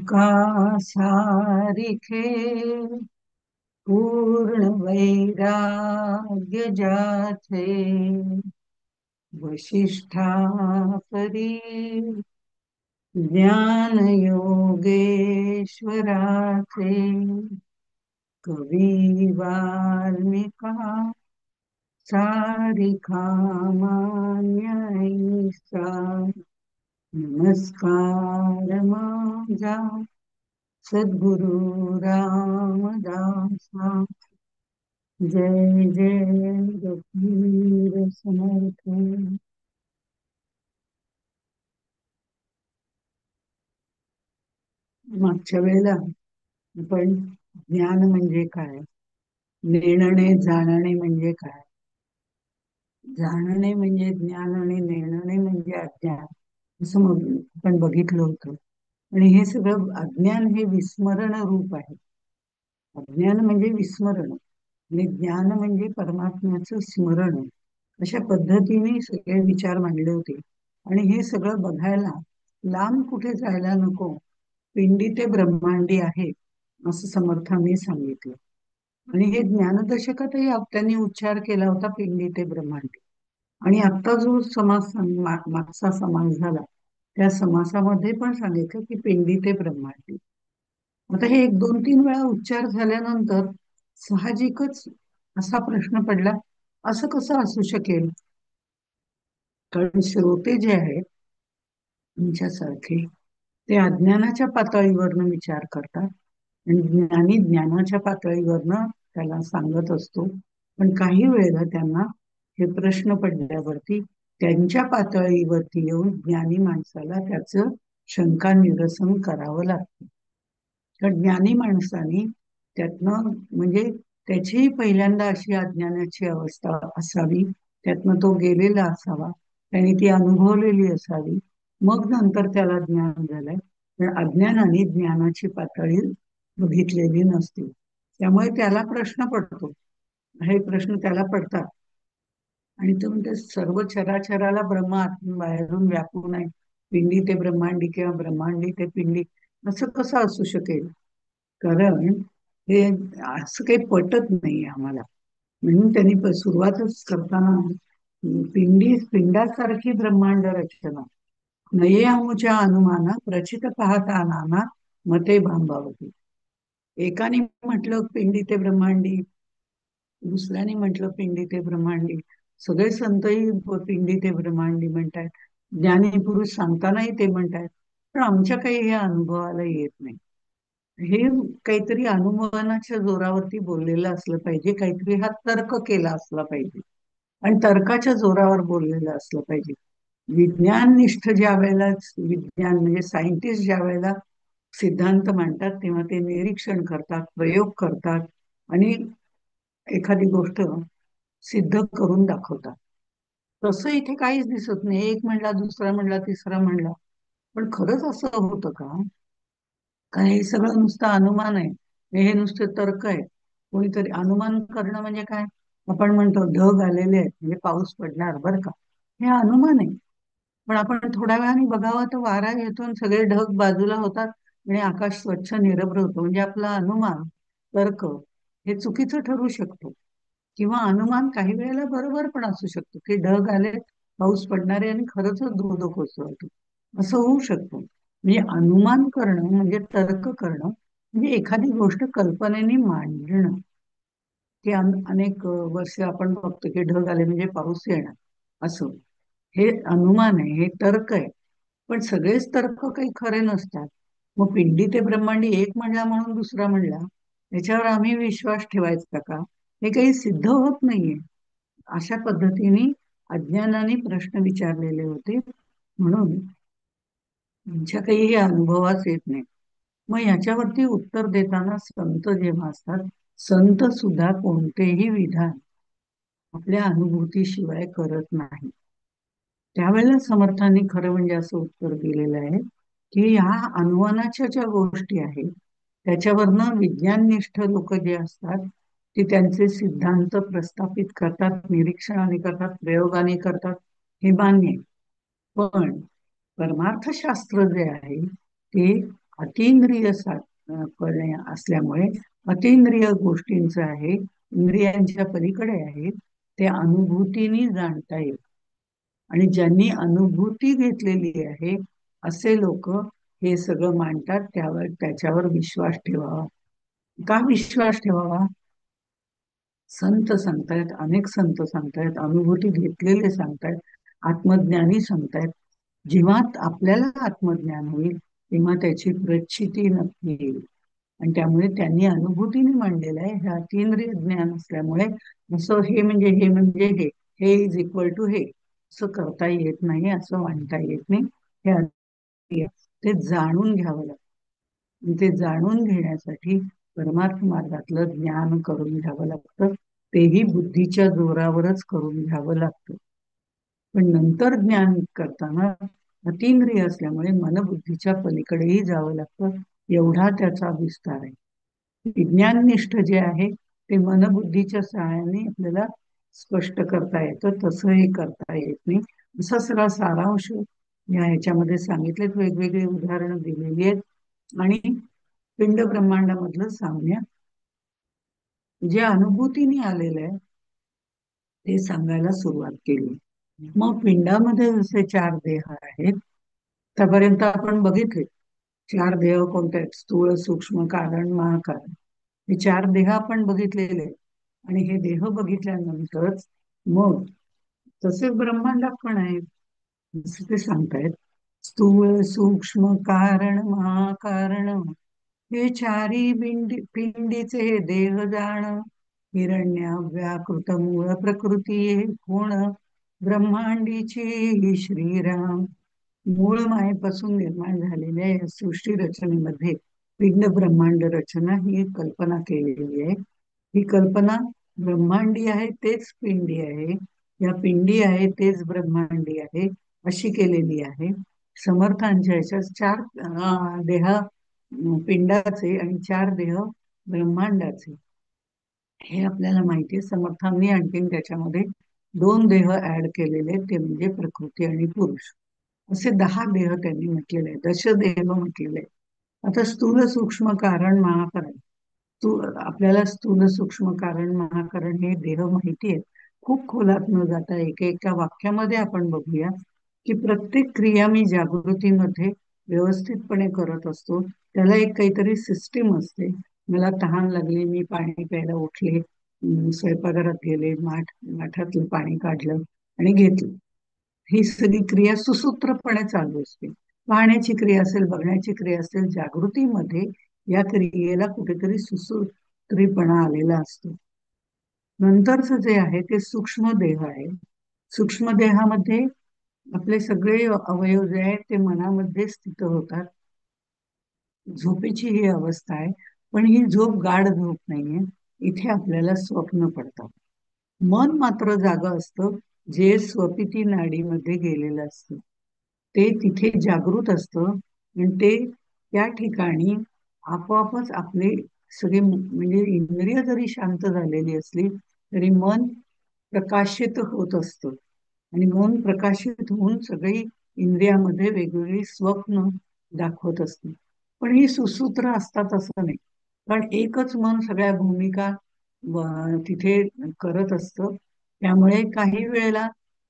का सारिखे पूर्ण वैराग्य जाचे वशिष्ठा परी ज्ञान योगेश्वराचे कवी वाल्मिका सारिखा मान्य ऐसा नमस्कार माझा सद्गुरु रामदासा. जय जय रघुवीर समर्थ. मागच्या वेळेला आपण ज्ञान म्हणजे काय, निर्णय जाणणे म्हणजे काय, जाणणे म्हणजे ज्ञान आणि निर्णय म्हणजे अज्ञान असं मग आपण बघितलं होतं. आणि हे सगळं अज्ञान हे विस्मरण रूप आहे. अज्ञान म्हणजे विस्मरण आणि ज्ञान म्हणजे परमात्म्याचं स्मरण. अशा पद्धतीने सगळे विचार मांडले होते. आणि हे सगळं बघायला लांब कुठे जायला नको, पिंडी ते ब्रह्मांडी आहे असं समर्थांनी सांगितलं. आणि हे ज्ञानदशकातही त्यांनी उच्चार केला होता, पिंडी ते ब्रह्मांडी. आणि आता जो मागचा समास झाला, त्या समासामध्ये पण सांगितलं की पिंडी ते ब्रह्मांडी. आता हे एक दोन तीन वेळा उच्चार झाल्यानंतर साहजिकच असा प्रश्न पडला, असं कसं असू शकेल? कारण श्रोते जे आहेत तुमच्यासारखे, ते अज्ञानाच्या पातळीवरनं विचार करतात आणि ज्ञानी ज्ञानाच्या पातळीवरनं त्याला सांगत असतो. पण काही वेळेला त्यांना हे प्रश्न पडल्यावरती त्यांच्या पातळीवरती येऊन ज्ञानी माणसाला त्याचं शंका निरसन करावं लागतं. तर ज्ञानी माणसाने त्यातनं म्हणजे त्याचीही पहिल्यांदा अशी अज्ञानाची अवस्था असावी, त्यातनं तो गेलेला असावा, त्याने ती अनुभवलेली असावी, मग नंतर त्याला ज्ञान झालंय. पण अज्ञानाने ज्ञानाची पातळी बघितलेली नसते, त्यामुळे त्याला प्रश्न पडतो. हे प्रश्न त्याला पडतात. आणि तो म्हणते सर्व चराचराला ब्रह्म आतून बाहेरून व्यापून आहे, पिंडी ते ब्रह्मांडी किंवा ब्रह्मांडी ते पिंडी असं कसं असू शकेल? कारण हे असं काही पटत नाही आम्हाला. म्हणून त्यांनी सुरुवातच करताना पिंडासारखी ब्रह्मांड रचना नये अमुच्या अनुमाना प्रचित पाहता नाना मते भांबावती. एकाने म्हटलं पिंडी ते ब्रह्मांडी, दुसऱ्याने म्हटलं पिंडी ते ब्रह्मांडी, सगळे संतही पिंडी ते ब्रह्मांडी म्हणतायत, ज्ञानी पुरुष सांगतानाही ते म्हणतायत. पण आमच्या काही हे अनुभवाला येत नाही. हे काहीतरी अनुभवाच्या जोरावरती बोललेलं असलं पाहिजे, काहीतरी हा तर्क केला असला पाहिजे आणि तर्काच्या जोरावर बोललेलं असलं पाहिजे. विज्ञाननिष्ठ ज्या वेळेला विज्ञान म्हणजे सायंटिस्ट ज्या वेळेला सिद्धांत मांडतात, तेव्हा ते निरीक्षण करतात, प्रयोग करतात आणि एखादी गोष्ट सिद्ध करून दाखवतात. तसं इथे काहीच दिसत नाही. एक म्हणला, दुसरा म्हणला, तिसरा म्हणला. पण खरंच असं होतं का? काय हे सगळं नुसतं अनुमान आहे? हे नुसते तर्क आहे? कोणीतरी अनुमान करणं म्हणजे काय? आपण म्हणतो ढग आलेले आहेत म्हणजे पाऊस पडणार बरं का, हे अनुमान आहे. पण आपण थोड्या वेळाने बघावं तर वारा येतो आणि सगळे ढग बाजूला होतात आणि आकाश स्वच्छ निरभ्र होतं. म्हणजे आपला अनुमान, तर्क हे चुकीचं ठरू शकतो. किंवा अनुमान काही वेळेला बरोबर पण असू शकतो की ढग आले, पाऊस पडणार आहे आणि खरंच धुडो कोसळतो, असं होऊ शकतं. म्हणजे अनुमान करणं म्हणजे तर्क करणं म्हणजे एखादी गोष्ट कल्पनेने मांडणं. की अनेक वर्ष आपण बघतो की ढग आले म्हणजे पाऊस येणार असं. हे अनुमान आहे, हे तर्क आहे. पण सगळेच तर्क काही खरे नसतात. मग पिंडी ते ब्रह्मांडी एक म्हणला म्हणून दुसरा म्हणला, याच्यावर आम्ही विश्वास ठेवायचा का? हे काही सिद्ध होत नाहीये. अशा पद्धतीने अज्ञानाने प्रश्न विचारलेले होते. म्हणून तुमच्या काही हे अनुभवास येत नाही. मग याच्यावरती उत्तर देताना संत जेव्हा असतात, संत सुद्धा कोणतेही विधान आपल्या अनुभूतीशिवाय करत नाही. त्यावेळेला समर्थांनी खरं म्हणजे असं उत्तर दिलेलं आहे की ह्या अनुमानाच्या ज्या गोष्टी आहेत त्याच्यावरनं विज्ञाननिष्ठ लोक जे असतात ते त्यांचे सिद्धांत प्रस्थापित करतात, निरीक्षणाने करतात, प्रयोगाने करतात, हे मान्य आहे. पण परमार्थशास्त्र जे आहे ते पणे असल्यामुळे अतींद्रिय गोष्टींचं आहे, इंद्रियांच्या पलीकडे आहे, ते अनुभूतीने जाणता येईल. आणि ज्यांनी अनुभूती घेतलेली आहे असे लोक हे सगळं मांडतात, त्याच्यावर विश्वास ठेवावा. का विश्वास ठेवावा? संत सांगतायत, अनेक संत सांगतायत, अनुभूती घेतलेले सांगतायत, आत्मज्ञानी सांगतायत. जेव्हा आपल्याला आत्मज्ञान होईल तेव्हा त्याची प्रचिती नक्की येईल. आणि त्यामुळे त्यांनी अनुभूतीने मांडलेलं आहे. हे अतींद्रिय ज्ञान असल्यामुळे असं हे इज इक्वल टू हे असं करता येत नाही, असं मांडता येत नाही. हे ते जाणून घ्यावं लागतं. आणि ते जाणून घेण्यासाठी परमार्थ मार्गातलं ज्ञान करून घ्यावं लागतं. तेही बुद्धीच्या जोरावरच करून घ्यावं लागतं. पण नंतर ज्ञान करताना अतींद्रिय असल्यामुळे मनबुद्धीच्या पलीकडेही जावं लागतं. एवढा त्याचा विस्तार आहे. विज्ञाननिष्ठ जे आहे ते मनबुद्धीच्या सहाय्याने आपल्याला स्पष्ट करता येतं, तसंही करता येत नाही. असा सगळा सारांश या ह्याच्यामध्ये सांगितलेत, वेगवेगळी उदाहरणं दिलेली आहेत. आणि पिंड ब्रह्मांडामधलं साम्य जे अनुभूतीने आलेलं आहे ते सांगायला सुरुवात केली. मग पिंडामध्ये जसे 4 देह आहेत, त्यापर्यंत आपण बघितले 4 देह कोणते आहेत? स्थूळ, सूक्ष्म, कारण, महाकारण. हे 4 देह आपण बघितलेले आहेत. आणि हे देह बघितल्यानंतरच मग तसेच ब्रह्मांडात पण आहेत, जसे ते सांगतायत. स्थूळ, सूक्ष्म, कारण, महाकारण हे चारी पिंडीचे देह जाण, हिरण्या व्याकृत मूळ प्रकृती कोण, ब्रह्मांडीची ही श्रीराम. मूळ मायेपासून निर्माण झालेल्या या सृष्टी रचनेमध्ये पिंड ब्रह्मांड रचना ही कल्पना केलेली आहे. ही कल्पना ब्रह्मांडी आहे तेच पिंडी आहे, या पिंडी आहे तेच ब्रह्मांडी आहे, अशी केलेली आहे. समर्थांच्या याच्यात 4 देह पिंडाचे आणि 4 देह ब्रह्मांडाचे हे आपल्याला माहिती आहे. समर्थांनी आणखीन त्याच्यामध्ये 2 देह ऍड केलेले, ते म्हणजे प्रकृती आणि पुरुष. असे 10 देह त्यांनी म्हटलेले आहे, दशदेह म्हटलेले आहे. आता स्थूल, सूक्ष्म, कारण, महाकारण. आपल्याला स्थूल, सूक्ष्म, कारण, महाकारण हे देह माहिती आहेत. खूप खोलात न जाता एका वाक्यामध्ये आपण बघूया की प्रत्येक क्रिया मी जागृतीमध्ये व्यवस्थितपणे करत असतो. त्याला एक काहीतरी सिस्टीम असते. मला तहान लागली, मी पाणी प्यायला उठले, स्वयंपाकघरात गेले, माठातलं पाणी काढलं आणि घेतलं. ही सगळी क्रिया सुसूत्रपणे चालू असते. पाहण्याची क्रिया असेल, बघण्याची क्रिया असेल, जागृतीमध्ये या क्रियेला कुठेतरी सुसूत्रीपणा आलेला असतो. नंतरच जे आहे ते सूक्ष्म देह आहे. सूक्ष्म देहामध्ये आपले सगळे अवयव जे आहेत ते मनामध्ये स्थित होतात. झोपेची ही अवस्था आहे, पण ही झोप गाढ झोप नाहीये. इथे आपल्याला स्वप्न पडतात. मन मात्र जागं असतं, जे स्वपिती नाडीमध्ये गेलेलं असतं ते तिथे जागृत असतं. आणि ते त्या ठिकाणी आपोआपच आपले सगळे म्हणजे इंद्रिय जरी शांत झालेली असली तरी मन प्रकाशित होत असतं. आणि मन प्रकाशित होऊन सगळी इंद्रियामध्ये वेगवेगळी स्वप्न दाखवत असते. पण ही सुसूत्र असतात असं नाही, कारण एकच मन सगळ्या भूमिका तिथे करत असतं. त्यामुळे काही वेळेला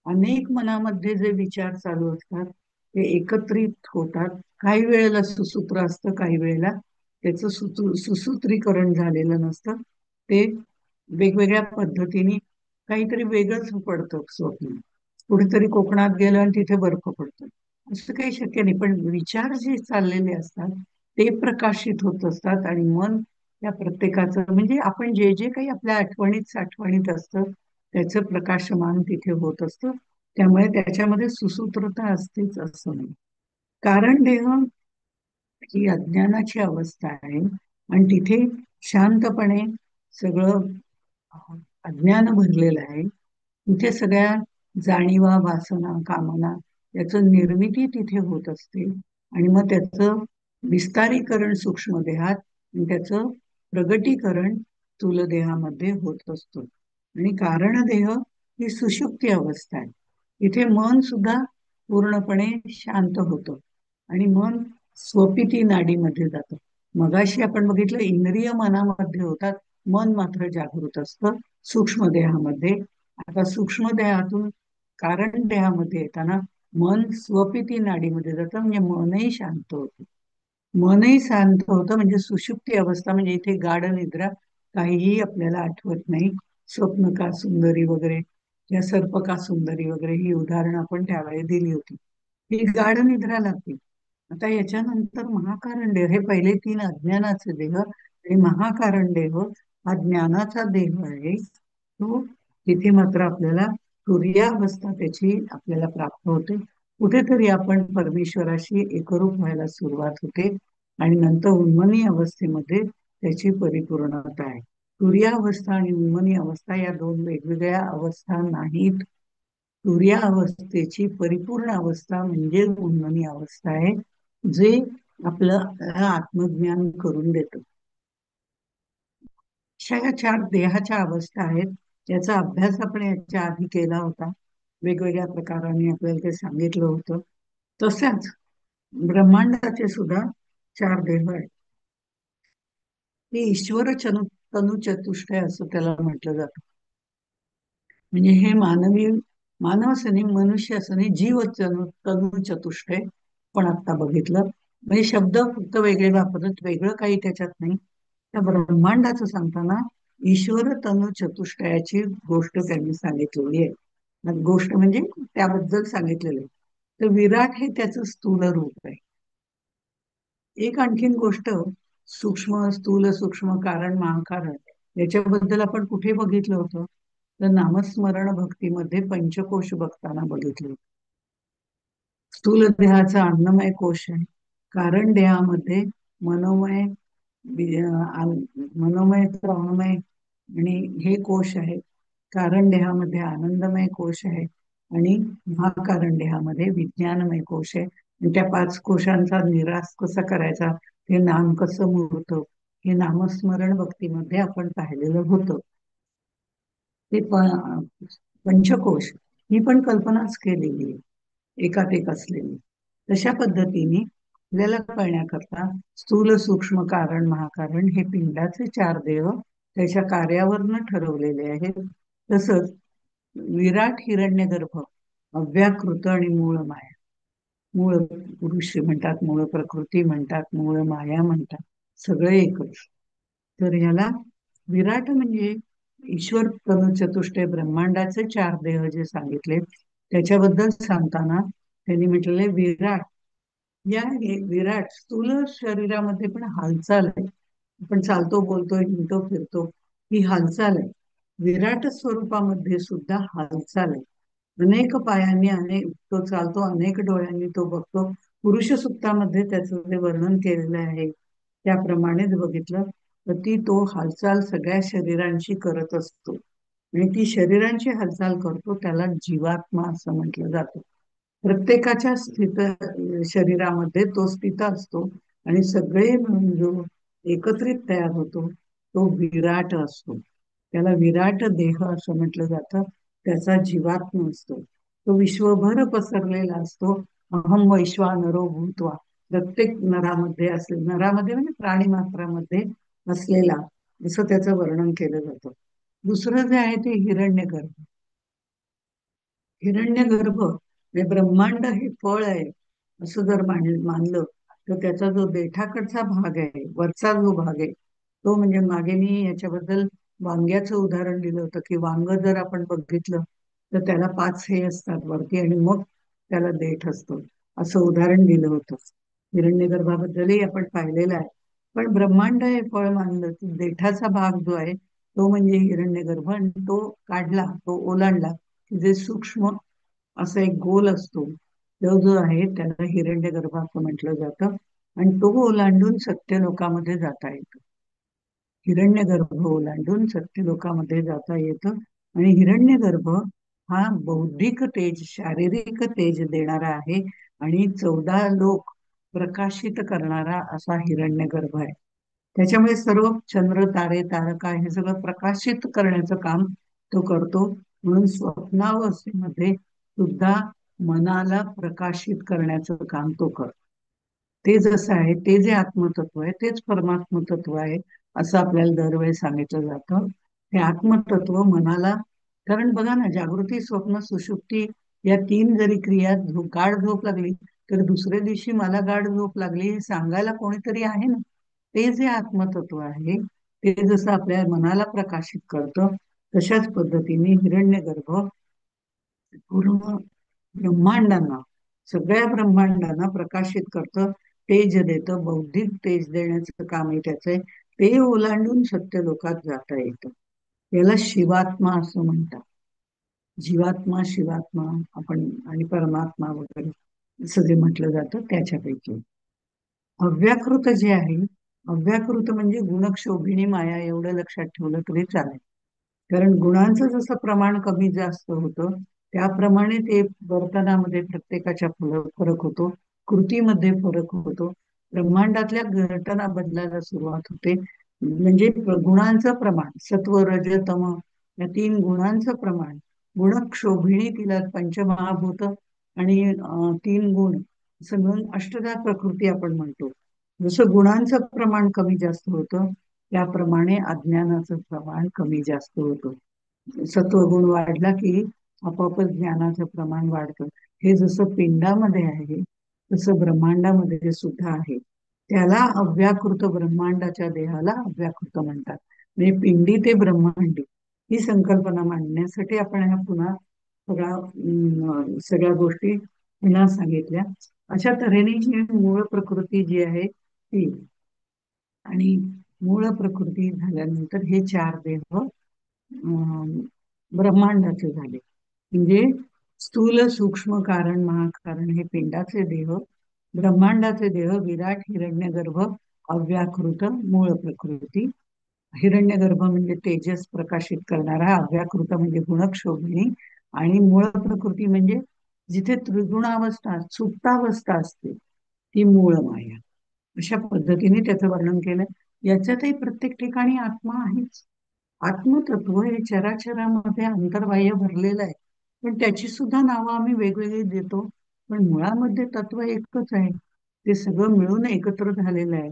अनेक मनामध्ये जे विचार चालू असतात ते एकत्रित होतात. काही वेळेला सुसूत्र असतं, काही वेळेला त्याचं सुसूत्रीकरण झालेलं नसतं. ते वेगवेगळ्या पद्धतीने काहीतरी वेगळंच पडतं स्वप्न. कुठेतरी कोकणात गेलं आणि तिथे बर्फ पडतो, असं काही शक्य नाही. पण विचार जे चाललेले असतात ते प्रकाशित होत असतात. आणि मन त्या प्रत्येकाचं म्हणजे आपण जे जे काही आपल्या आठवणीत साठवणीत असतं त्याचं प्रकाशमान तिथे होत असतं. त्यामुळे त्याच्यामध्ये सुसूत्रता असतेच असं नाही. कारण देह ही अज्ञानाची अवस्था आहे आणि तिथे शांतपणे सगळं अज्ञान भरलेलं आहे. तिथे सगळ्या जाणीवा, वासना, कामना याचं निर्मिती तिथे होत असते. आणि मग त्याचं विस्तारीकरण सूक्ष्म देहात आणि त्याचं प्रगटीकरण स्थूल देहामध्ये होत असतं. आणि कारण देह ही सुषुप्ती अवस्था आहे. इथे मन सुद्धा पूर्णपणे शांत होतं. आणि मन स्वपिती नाडीमध्ये जातं. मगाशी आपण बघितलं इंद्रिय मनामध्ये होतात, मन मात्र जागृत असतं सूक्ष्म देहामध्ये. आता सूक्ष्म देहातून कारण देहामध्ये येताना मन स्वपिती नाडीमध्ये जातं, म्हणजे मनही शांत होतं. मनही शांत होतं म्हणजे सुषुप्ती अवस्था, म्हणजे इथे गाढ निद्रा. काहीही आपल्याला आठवत नाही. स्वप्न का सुंदरी वगैरे, या सर्प का सुंदरी वगैरे ही उदाहरणं आपण त्यावेळी दिली होती. ही गाढ निद्रा लागते. आता याच्यानंतर महाकारण देह, हे पहिले तीन अज्ञानाचे देह, आणि महाकारण देह हा ज्ञानाचा देह आहे. तो तिथे मात्र आपल्याला तुर्यावस्था त्याची आपल्याला प्राप्त होते. कुठेतरी आपण परमेश्वराशी एकरूप व्हायला सुरुवात होते, आणि नंतर उन्मनी अवस्थेमध्ये त्याची परिपूर्णता आहे. तुर्यावस्था आणि उन्मनी अवस्था या दोन वेगवेगळ्या अवस्था नाहीत. तुर्या अवस्थेची परिपूर्ण अवस्था म्हणजे उन्मनी अवस्था आहे, जे आपलं आत्मज्ञान करून देतं. अशा या चार देहाच्या अवस्था आहेत. याचा अभ्यास आपण याच्या आधी केला होता. वेगवेगळ्या प्रकाराने आपल्याला ते सांगितलं होतं. तशाच ब्रह्मांडाचे सुद्धा चार देह आहेत. ते ईश्वर तनु चतुष्टय असं त्याला म्हटलं जातं. म्हणजे हे मानवी, मानव असं नाही, मनुष्य असं नाही, जीव तनु चतुष्टय पण आता बघितलं. म्हणजे शब्द फक्त वेगळे वापरत, वेगळं काही त्याच्यात नाही. त्या ब्रह्मांडाचं सांगताना ईश्वर तनु चतुष्टयाची गोष्ट त्यांनी सांगितलेली आहे. गोष्ट म्हणजे त्याबद्दल सांगितलेलं आहे. तर विराट हे त्याचं स्थूल रूप आहे. एक आणखीन गोष्ट, सूक्ष्म स्थूल सूक्ष्म कारण महाकारण, याच्याबद्दल आपण कुठे बघितलं होतं? तर नामस्मरण भक्तीमध्ये पंचकोश बघताना बघितलं. स्थूल देहाचा अन्नमय कोश आहे. कारण देहामध्ये मनोमय, मनोमय, प्राणमय आणि हे कोश आहेत. कारण देहामध्ये आनंदमय कोश आहे, आणि महाकारण देहामध्ये विज्ञानमय कोश आहे. आणि त्या पाच कोशांचा निराश कसा करायचा, हे नाम कसं मुरतं, हे नामस्मरण भक्तीमध्ये आपण पाहिलेलं होतं. ते पंचकोश ही पण कल्पनाच केलेली आहे, एकात एक असलेली. तशा पद्धतीने आपल्याला कळण्याकरता स्थूल सूक्ष्म कारण महाकारण हे पिंडाचे चार देह त्याच्या कार्यावरनं ठरवलेले आहेत. तसंच विराट हिरण्यगर्भ, अव्याकृत आणि मूळ माया, मूळ पुरुष म्हणतात, मूळ प्रकृती म्हणतात, मूळ माया म्हणतात, सगळे एकच. तर ह्याला विराट म्हणजे ईश्वर तनु चतुष्टय ब्रह्मांडाचे चार देह जे सांगितले त्याच्याबद्दल सांगताना त्यांनी म्हटलेले विराट. या विराट स्थूल शरीरामध्ये पण हालचाल आहे. आपण चालतो, बोलतो, हिंडतो, फिरतो, ही हालचाल आहे. विराट स्वरूपामध्ये सुद्धा हालचाल आहे. अनेक पायांनी अनेक तो चालतो, अनेक डोळ्यांनी तो बघतो. पुरुष सुक्तामध्ये त्याचं जे वर्णन केलेलं आहे त्याप्रमाणेच बघितलं तर ती तो हालचाल सगळ्या शरीरांशी करत असतो, आणि ती शरीरांची हालचाल करतो त्याला जीवात्मा असं म्हटलं जातं. प्रत्येकाच्या शरीरामध्ये तो स्थित असतो, आणि सगळे मिळून जो एकत्रित तयार होतो तो विराट असतो. त्याला विराट देह असं म्हटलं जातं. त्याचा जीवात्मा असतो. तो विश्वभर पसरलेला असतो. अहम वैश्वानरो भूत्वा, प्रत्येक नरामध्ये असेल, नरामध्ये म्हणजे प्राणी मात्रामध्ये असलेला, असं त्याचं वर्णन केलं जातं. दुसरं जे आहे ते हिरण्यगर्भ. हिरण्यगर्भ म्हणजे ब्रह्मांड हे फळ आहे असं जर मानलं तर त्याचा जो देठाकडचा भाग आहे, वरचा जो भाग आहे, तो म्हणजे मागे मी याच्याबद्दल वांग्याचं उदाहरण दिलं होतं की वांग जर आपण बघितलं तर त्याला पाच हे असतात वरती, आणि मग त्याला देठ असतो, असं उदाहरण दिलं होतं. हिरण्यगर्भाबद्दलही आपण पाहिलेलं आहे. पण ब्रह्मांड हे फळ मानलं की देठाचा भाग जो आहे तो म्हणजे हिरण्यगर्भ, आणि तो काढला, तो ओलांडला जे सूक्ष्म असा एक गोल असतो, तो जो आहे त्याला हिरण्यगर्भ असं म्हटलं जातं. आणि तो ओलांडून सत्यलोकामध्ये जाता येतं. हिरण्यगर्भ ओलांडून सत्यलोकामध्ये जाता येतं. आणि हिरण्यगर्भ हा बौद्धिक तेज, शारीरिक तेज देणारा आहे, आणि 14 लोक प्रकाशित करणारा असा हिरण्यगर्भ आहे. त्याच्यामुळे सर्व चंद्र, तारे, तारका हे सगळं प्रकाशित करण्याचं काम तो करतो. म्हणून स्वप्नावस्थेमध्ये सुद्धा मनाला प्रकाशित करण्याचं काम तो करतो. ते जसं आहे, ते जे आत्मतत्व आहे तेच परमात्म तत्व आहे, असं आपल्याला दरवेळी सांगितलं जातं. हे आत्मतत्व मनाला, कारण बघा ना, जागृती, स्वप्न, सुषुप्ती या तीन जरी क्रिया गाढ झोप लागली, तर दुसऱ्या दिवशी मला गाढ झोप लागली हे सांगायला कोणीतरी आहे ना. ते जे आत्मतत्व आहे, ते जसं आपल्या मनाला प्रकाशित करतं, तशाच पद्धतीने हिरण्यगर्भ पूर्ण ब्रह्मांडांना, सगळ्या ब्रह्मांडांना प्रकाशित करतं, तेज देतं, बौद्धिक तेज देण्याचं काम आहे त्याचं. ते ओलांडून सत्य लोकात जाता येतं. याला शिवात्मा असं म्हणतात. जीवात्मा, शिवात्मा आपण आणि परमात्मा वगैरे असं जे म्हटलं जातं त्याच्यापैकी अव्याकृत जे आहे, अव्याकृत म्हणजे गुणक्षोभिणी माया, एवढं लक्षात ठेवलं तरी चालेल. कारण गुणांचं जसं प्रमाण कमी जास्त होतं, त्याप्रमाणे ते वर्तनामध्ये प्रत्येकाच्या फरक होतो, कृतीमध्ये फरक होतो, ब्रह्मांडातल्या घटना बदलायला सुरुवात होते. म्हणजे गुणांचं प्रमाण, सत्व रज तम या तीन गुणांचं प्रमाण, गुणक्षोभिणी तिला पंचमहाभूत आणि तीन गुण असं मिळून अष्टधा प्रकृती आपण म्हणतो. जसं गुणांचं प्रमाण कमी जास्त होतं, त्याप्रमाणे अज्ञानाचं प्रमाण कमी जास्त होतं. सत्वगुण वाढला की आपोआपच ज्ञानाचं प्रमाण वाढतं. हे जसं पिंडामध्ये आहे तसं ब्रह्मांडामध्ये सुद्धा आहे. त्याला अव्याकृत, ब्रह्मांडाच्या देहाला अव्याकृत म्हणतात. म्हणजे पिंडी ते ब्रह्मांडी ही संकल्पना मांडण्यासाठी आपण ह्या पुन्हा सगळ्या गोष्टी पुन्हा सांगितल्या. अशा तऱ्हेने ही मूळ प्रकृती जी आहे ती, आणि मूळ प्रकृती झाल्यानंतर हे चार देह ब्रह्मांडाचे झाले. म्हणजे स्थूल, सूक्ष्म, कारण, महाकारण हे पिंडाचे देह, ब्रह्मांडाचे देह विराट, हिरण्यगर्भ, अव्याकृत, मूळ प्रकृती. हिरण्यगर्भ म्हणजे तेजस प्रकाशित करणारा, अव्याकृत म्हणजे गुणक्षोभिणी, आणि मूळ प्रकृती म्हणजे जिथे त्रिगुणावस्था, सुप्तावस्था असते ती मूळ माया. अशा पद्धतीने त्याचं वर्णन केलं. याच्यातही प्रत्येक ठिकाणी आत्मा आहेच. आत्मतत्व हे चराचरामध्ये अंतर्बाह्य भरलेलं आहे, पण त्याची सुद्धा नावं आम्ही वेगवेगळी देतो. पण मुळामध्ये तत्व एकच आहे, ते सगळं मिळून एकत्र झालेलं आहे.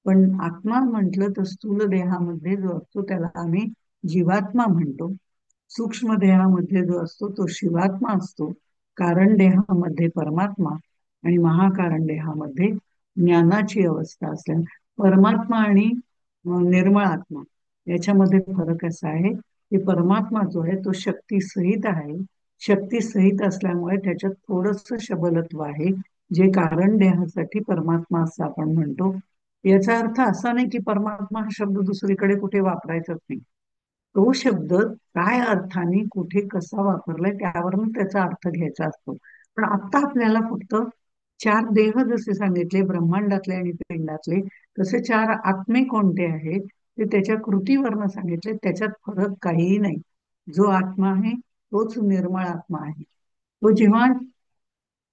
पण आत्मा म्हटलं तर स्थूल देहामध्ये जो असतो त्याला आम्ही जीवात्मा म्हणतो, सूक्ष्म देहामध्ये जो असतो तो शिवात्मा असतो, कारण देहामध्ये परमात्मा, आणि महाकारण देहामध्ये ज्ञानाची अवस्था असल्या परमात्मा आणि निर्मळ आत्मा याच्यामध्ये फरक असा आहे की परमात्मा जो आहे तो शक्ती सहित आहे. शक्ती सहित असल्यामुळे त्याच्यात थोडस शबलत्व आहे, जे कारण देहासाठी परमात्मा असं आपण म्हणतो. याचा अर्थ असा नाही की परमात्मा हा शब्द दुसरीकडे कुठे वापरायचाच नाही. तो शब्द काय अर्थाने कुठे कसा वापरलाय त्यावरून त्याचा अर्थ घ्यायचा असतो. पण आता आपल्याला फक्त चार देह जसे सांगितले ब्रह्मांडातले आणि पिंडातले, तसे चार आत्मे कोणते आहेत ते त्याच्या कृतीवरनं सांगितले. त्याच्यात फरक काहीही नाही. जो आत्मा आहे तोच निर्मळ आत्मा आहे. तो जेव्हा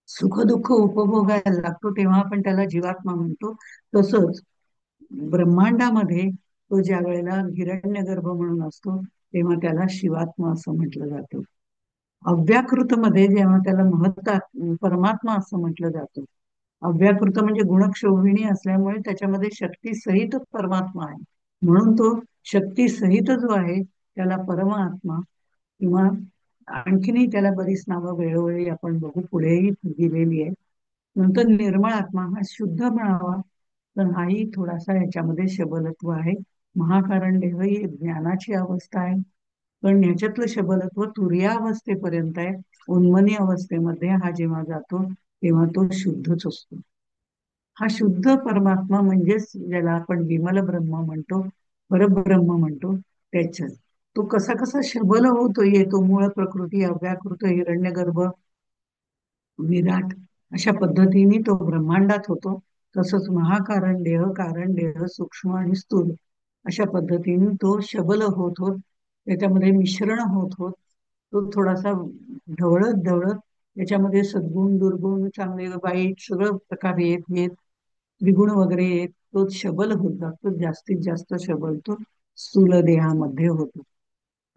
सुख दुःख उपभोगायला लागतो तेव्हा आपण त्याला जीवात्मा म्हणतो. तसंच ब्रह्मांडामध्ये तो ज्या वेळेला हिरण्यगर्भ म्हणून असतो तेव्हा त्याला शिवात्मा असं म्हटलं जातं. अव्याकृत मध्ये जेव्हा त्याला परमात्मा असं म्हटलं जातं. अव्याकृत म्हणजे गुणक्षोभिणी असल्यामुळे त्याच्यामध्ये शक्ती सहित परमात्मा आहे, म्हणून तो शक्ती सहित जो आहे त्याला परमात्मा, किंवा आणखीनही त्याला बरीच नावं वेळोवेळी आपण बघू, पुढेही दिलेली आहे. नंतर निर्मळ आत्मा हा शुद्ध म्हणावा, तर हाही थोडासा याच्यामध्ये शबलत्व आहे. महाकारण देह ही ज्ञानाची अवस्था आहे, पण ह्याच्यातलं शबलत्व तुर्यावस्थेपर्यंत आहे. उन्मनी अवस्थेमध्ये हा जेव्हा जातो तेव्हा तो शुद्धच असतो. हा शुद्ध परमात्मा म्हणजेच ज्याला आपण विमल ब्रह्म म्हणतो, परब्रह्म म्हणतो, त्याच्यात तो कसा कसा शबल होतो, येतो मूळ प्रकृती, अव्याकृत, हिरण्यगर्भ, विराट अशा पद्धतीने तो ब्रह्मांडात होतो. तसंच महाकारण देह, कारण देह, सूक्ष्म आणि स्थूल अशा पद्धतीने तो शबल होत होत त्याच्यामध्ये मिश्रण होत होत तो थोडासा ढवळत ढवळत त्याच्यामध्ये सद्गुण, दुर्गुण, चांगले वाईट सगळं प्रकार येत येत त्रिगुण वगैरे येत तो शबल होत जातो. जास्तीत जास्त शबल तो स्थूल देहामध्ये होतो.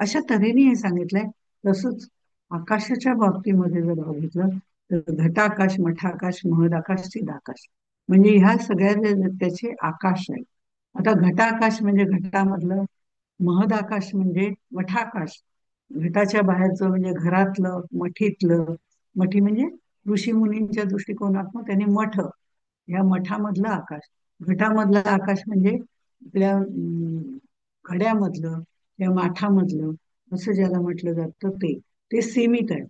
अशा तऱ्हेने हे सांगितलंय. तसंच आकाशाच्या बाबतीमध्ये जर बघितलं तर घटाकाश, मठाकाश, महदाकाश, चिदाकाश म्हणजे ह्या सगळ्या त्याचे आकाश आहे. आता घटाकाश म्हणजे घटामधलं, महद आकाश म्हणजे मठाकाश, घटाच्या बाहेरचं म्हणजे घरातलं, मठीतलं. मठी म्हणजे ऋषी मुनींच्या दृष्टिकोनातून त्यांनी मठ, या मठामधलं आकाश. घटामधलं आकाश म्हणजे आपल्या खड्यामधलं किंवा माठामधलं, असं ज्याला म्हटलं जातं ते ते सीमित आहे.